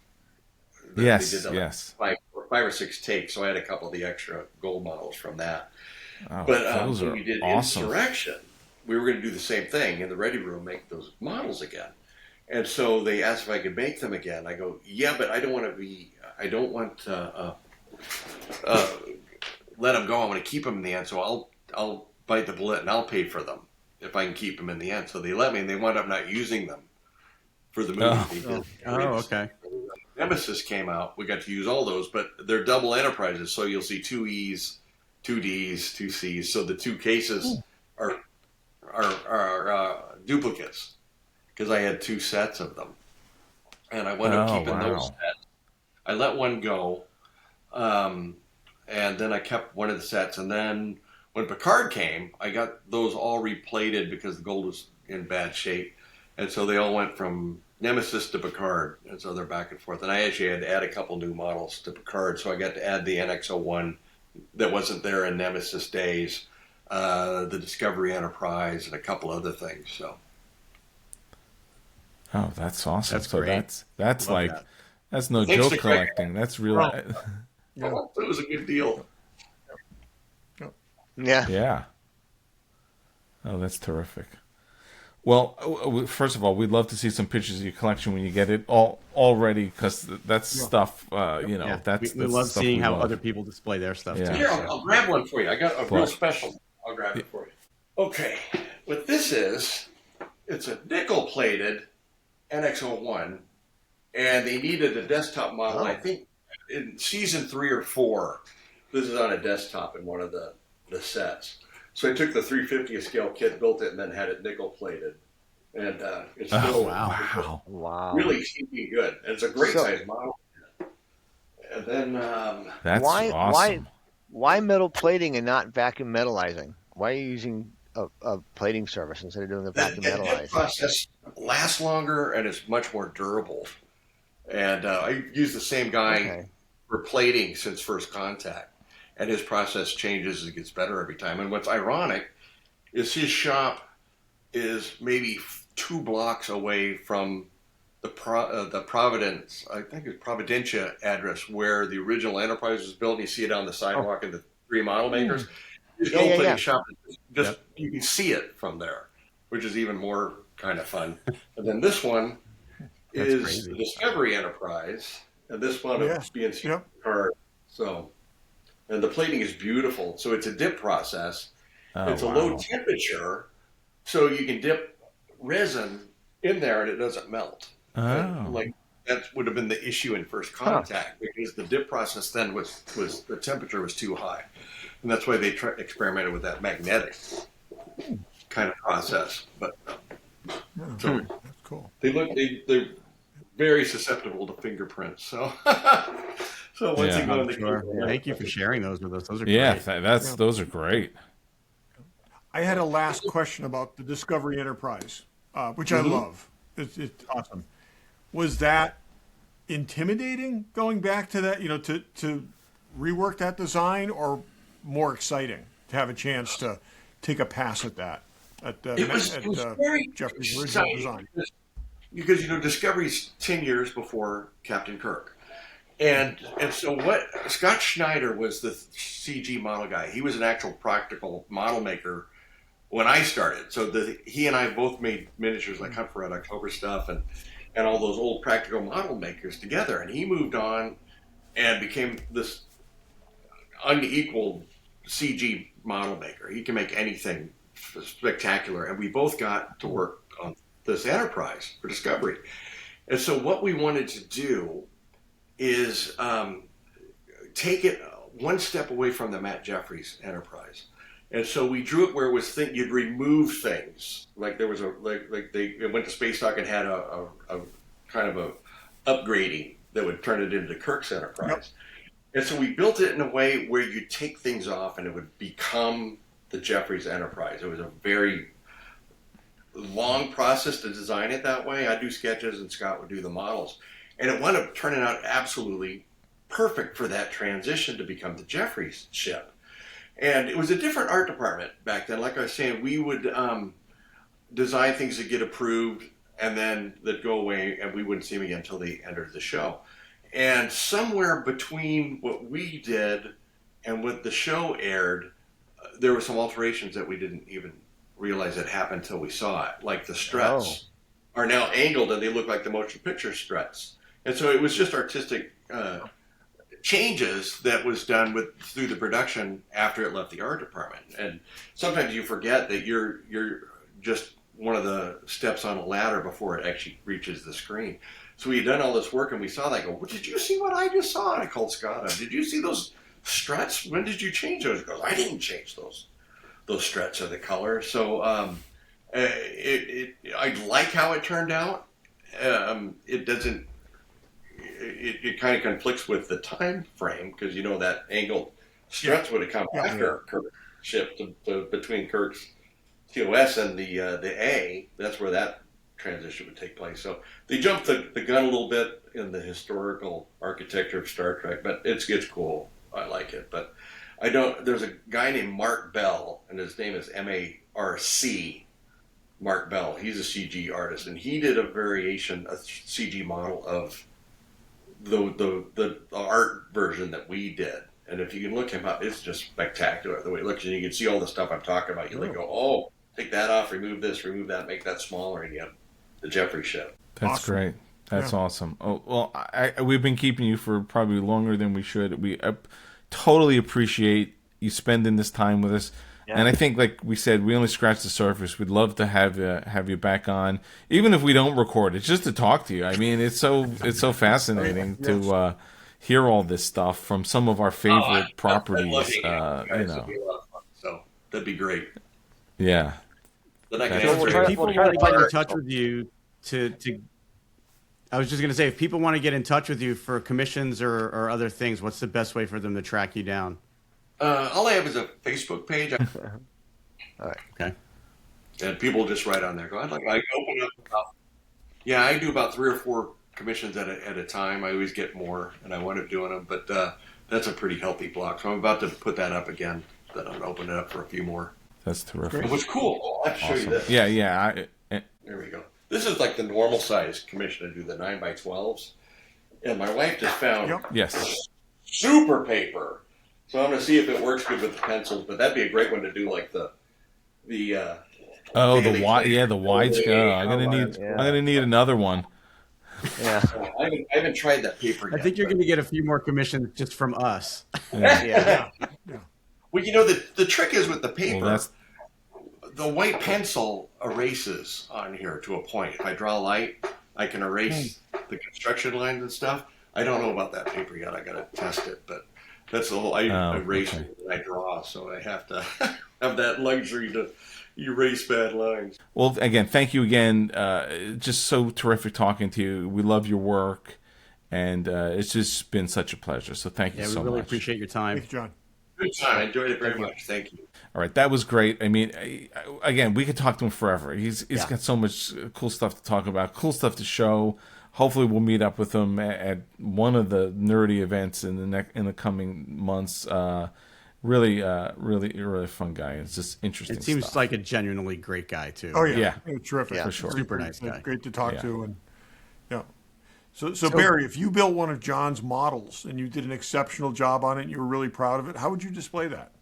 Yes, they did yes. 5 or 6 takes, so I had a couple of the extra gold models from that. Oh, but those when are we did awesome. Insurrection, we were going to do the same thing in the ready room, make those models again. And so they asked if I could make them again. I go, yeah, but I don't want to let them go. I want to keep them in the end. So I'll bite the bullet and I'll pay for them if I can keep them in the end. So they let me, and they wound up not using them for the movie. They did. Okay. Nemesis came out. We got to use all those, but they're double Enterprises. So you'll see 2 E's, 2 D's, 2 C's. So the 2 cases are duplicates because I had 2 sets of them, and I wound up keeping those sets. I let one go, and then I kept one of the sets. And then when Picard came, I got those all replated because the gold was in bad shape, and so they all went from Nemesis to Picard, and so they're back and forth. And I actually had to add a couple new models to Picard, so I got to add the NX-01 that wasn't there in Nemesis days, the Discovery Enterprise, and a couple other things. So, oh, that's awesome! That's great. That's like that. That's no Thanks joke collecting. That's real. It was a good deal. Yeah. Yeah. Oh, that's terrific. Well, first of all, we'd love to see some pictures of your collection when you get it all ready, because that's stuff, that's we love stuff seeing how love. other people display their stuff Yeah. too. Here, I'll grab one for you. I got a real special. I'll grab it for you. Okay, what this is, it's a nickel-plated NX-01, and they needed a desktop model. I think in season 3 or 4, this is on a desktop in one of the sets. So I took the 350th scale kit, built it, and then had it nickel-plated. And it's still really seeming good. And it's a great size model. And then that's awesome. Why metal plating and not vacuum metallizing? Why are you using a plating service instead of doing a vacuum metallizing? That process lasts longer and is much more durable. And I use the same guy for plating since First Contact. And his process changes and gets better every time. And what's ironic is his shop is maybe 2 blocks away from the Providence, I think it's Providencia address where the original Enterprise was built. And you see it on the sidewalk in the 3 model makers. His gold plating shop is just you can see it from there, which is even more kind of fun. And then this one is the Discovery Enterprise, and this one is BNC card. So. And the plating is beautiful. So it's a dip process. It's a low temperature, so you can dip resin in there and it doesn't melt. Like that would have been the issue in First Contact because the dip process then was the temperature was too high, and that's why they experimented with that magnetic kind of process. But so That's cool. they're very susceptible to fingerprints. So. So once you go in the Thank you for sharing those with us. Those are great. Those are great. I had a last question about the Discovery Enterprise, which I love. It's awesome. Was that intimidating going back to that, to rework that design, or more exciting to have a chance to take a pass at that? It was very Jeffrey's original exciting design. because Discovery's 10 years before Captain Kirk. And so what Scott Schneider was the CG model guy. He was an actual practical model maker when I started. So he and I both made miniatures like Hunt for Red October stuff and all those old practical model makers together. And he moved on and became this unequaled CG model maker. He can make anything spectacular. And we both got to work on this Enterprise for Discovery. And so what we wanted to do is take it one step away from the Matt Jeffries Enterprise. And so we drew it where it was you'd remove things. Like there was they went to Space Dock and had a kind of a upgrading that would turn it into Kirk's Enterprise. Yep. And so we built it in a way where you take things off and it would become the Jeffries Enterprise. It was a very long process to design it that way. I'd do sketches and Scott would do the models. And it wound up turning out absolutely perfect for that transition to become the Jeffries ship. And it was a different art department back then. Like I was saying, we would design things that get approved and then they'd go away and we wouldn't see them again until they entered the show. And somewhere between what we did and what the show aired, there were some alterations that we didn't even realize had happened until we saw it. Like the struts are now angled and they look like the motion picture struts. And so it was just artistic changes that was done through the production after it left the art department. And sometimes you forget that you're just one of the steps on a ladder before it actually reaches the screen. So we had done all this work and we saw that. I go, well, did you see what I just saw? And I called Scott up. Did you see those struts? When did you change those? He goes, I didn't change those struts or the color. So I like how it turned out. It doesn't. It kind of conflicts with the time frame because that angled struts would have come after Kirk's ship between Kirk's TOS and the A. That's where that transition would take place. So they jumped the gun a little bit in the historical architecture of Star Trek, but it's cool. I like it, but I don't. There's a guy named Mark Bell, and his name is MARC. Mark Bell. He's a CG artist, and he did a CG model of the art version that we did. And if you can look him up, it's just spectacular the way it looks. And you can see all the stuff I'm talking about. You go, oh, take that off, remove this, remove that, make that smaller, and you have the Jeffrey ship. That's awesome. Great. That's awesome. Oh, well, we've been keeping you for probably longer than we should. We totally appreciate you spending this time with us. Yeah. And I think, like we said, we only scratched the surface. We'd love to have you back on, even if we don't record it, just to talk to you. I mean, it's so fascinating to hear all this stuff from some of our favorite properties. So that'd be great. Yeah. If people want to get in touch with you I was just going to say, if people want to get in touch with you for commissions or other things, what's the best way for them to track you down? All I have is a Facebook page. All right. Okay. And people just write on there. I open up I do about 3 or 4 commissions at a time. I always get more, and I wind up doing them. But that's a pretty healthy block. So I'm about to put that up again. Then I'm going to open it up for a few more. That's terrific. It was cool. I'll have to show you this. Yeah. There we go. This is like the normal size commission to do the 9x12s. And my wife just found super paper. So I'm going to see if it works good with the pencils, but that'd be a great one to do like the wide scale. I'm gonna need another one. Yeah, I haven't tried that paper yet. I think you're going to get a few more commissions just from us. Yeah. Well, the trick is with the paper, the white pencil erases on here to a point. If I draw light, I can erase the construction lines and stuff. I don't know about that paper yet. I got to test it, but that's the whole. I erase when I draw, so I have to have that luxury to erase bad lines. Well, again, thank you again. Just so terrific talking to you. We love your work, and it's just been such a pleasure. So thank you so much. Yeah, we really appreciate your time. Thanks, John. Good time. I enjoyed it very much. Thank you. All right, that was great. I mean, again, we could talk to him forever. He's got so much cool stuff to talk about, cool stuff to show. Hopefully, we'll meet up with him at one of the nerdy events in the coming months. really fun guy. It's just interesting. It seems stuff. like a genuinely great guy too. Oh yeah, Yeah. terrific Yeah. For sure. Super nice guy. Great to talk Yeah. to, and yeah. So Barry, if you built one of John's models and you did an exceptional job on it, and you were really proud of it, how would you display that?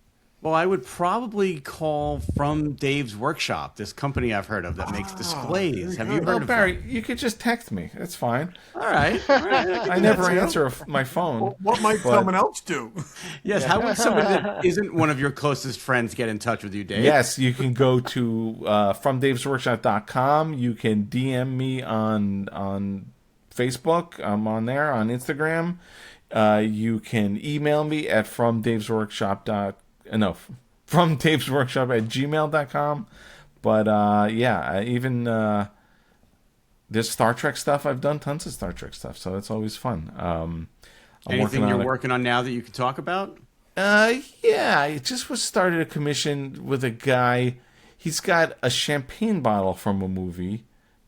Well, I would probably call From Dave's Workshop, this company I've heard of that makes displays. Have you good. heard Oh, of Barry, them? you could just text me. That's fine. All right. I never answer my phone. What might But- someone else do? Yes. How would somebody that isn't one of your closest friends get in touch with you, Dave? Yes, you can go to fromdavesworkshop.com. You can DM me on Facebook. I'm on there. On Instagram. You can email me at fromdavesworkshop.com. No, from Dave's Workshop at gmail.com. But even this Star Trek stuff, I've done tons of Star Trek stuff, so it's always fun. Anything you're working on now that you can talk about? I just started a commission with a guy. He's got a champagne bottle from a movie.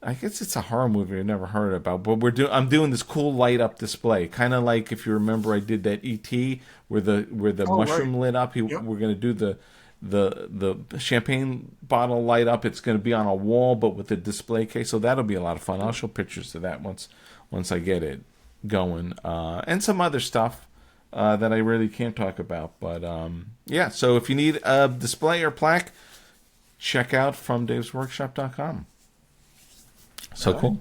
I guess it's a horror movie I've never heard about, but I'm doing this cool light up display, kind of like if you remember I did that ET where the mushroom lit up. We're going to do the champagne bottle light up. It's going to be on a wall, but with a display case, so that'll be a lot of fun. I'll show pictures of that once I get it going, and some other stuff that I really can't talk about. But so if you need a display or plaque, check out fromdavesworkshop.com. So cool.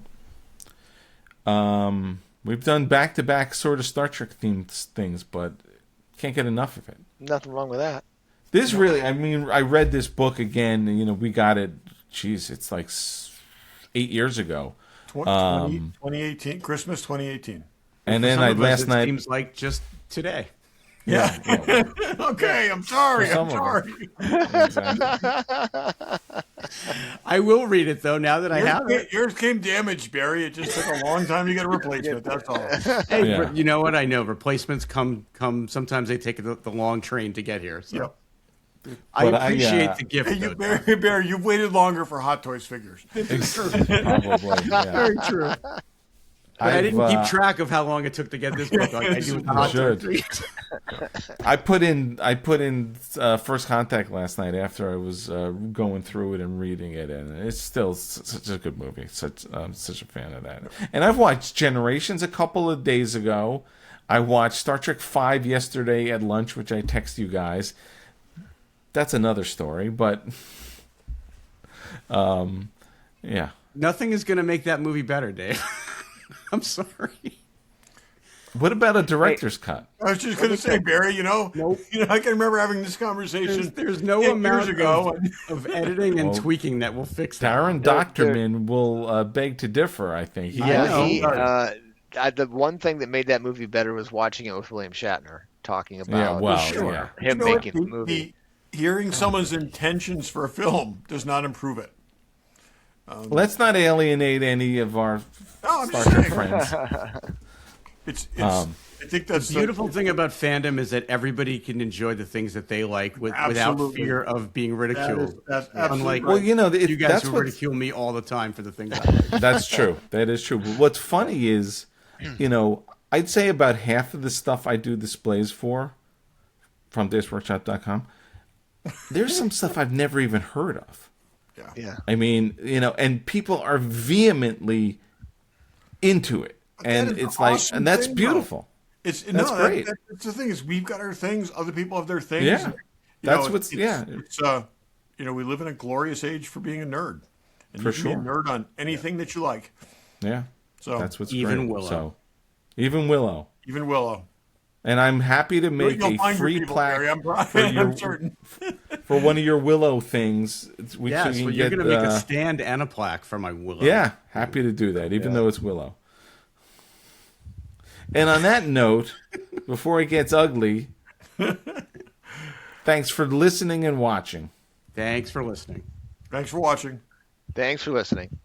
We've done back-to-back sort of Star Trek themed things, but can't get enough of it. Nothing wrong with that. This really, I read this book again. We got it. Geez, it's like 8 years ago. 2018, Christmas 2018. And then last night. Seems like just today. Yeah. Okay, I'm sorry. I'm sorry. Exactly. I will read it though. Now that I have it. Yours came damaged, Barry. It just took a long time to get a replacement. That's all. Hey, Yeah. you know what? I know replacements come. Sometimes they take the long train to get here. So Yep. I But appreciate the gift. Hey, though, Barry, you've waited longer for Hot Toys figures. Probably, yeah. Very true. But I didn't keep I've, track of how long it took to get this book. Like I do with the Hot should. Toys. I put in First Contact last night after I was going through it and reading it, and it's still such a good movie. I'm such a fan of that. And I've watched Generations a couple of days ago. I watched Star Trek V yesterday at lunch, which I text you guys. That's another story, but yeah. Nothing is going to make that movie better, Dave. I'm sorry. What about a director's cut? I was just going to say, Barry, Nope. I can remember having this conversation. There's no 8 years years ago. of editing and tweaking that will fix that. Darren Doctorman will beg to differ, I think. I know. The one thing that made that movie better was watching it with William Shatner talking about yeah. him You know making what? the movie. Hearing someone's intentions for a film does not improve it. Let's not alienate any of our I'm Star just Trek saying. friends. It's I think that's The beautiful thing about fandom is that everybody can enjoy the things that they like without Absolutely. fear of being ridiculed. That's absolutely Unlike right. Well, you guys that's who what's- ridicule me all the time for the things I like. That's true. That is true. But what's funny is, I'd say about half of the stuff I do displays for, from Dave'sWorkshop.com, there's some stuff I've never even heard of. Yeah. I mean, and people are vehemently into it. And That is it's an like, awesome and that's thing, beautiful. That's great. That's the thing is we've got our things. Other people have their things. Yeah. It's we live in a glorious age for being a nerd. And For you can be a sure. nerd on anything that you like. Yeah. So That's what's Even great. Willow. So, even Willow. even Willow. And I'm happy to make You'll a find your free people, plaque Barry. for I'm certain. for one of your Willow things. Yes, you well, can you're get, going to make a stand and a plaque for my Willow. Yeah, happy to do that, even though it's Willow. And on that note, before it gets ugly, thanks for listening and watching. Thanks for listening. Thanks for watching. Thanks for listening.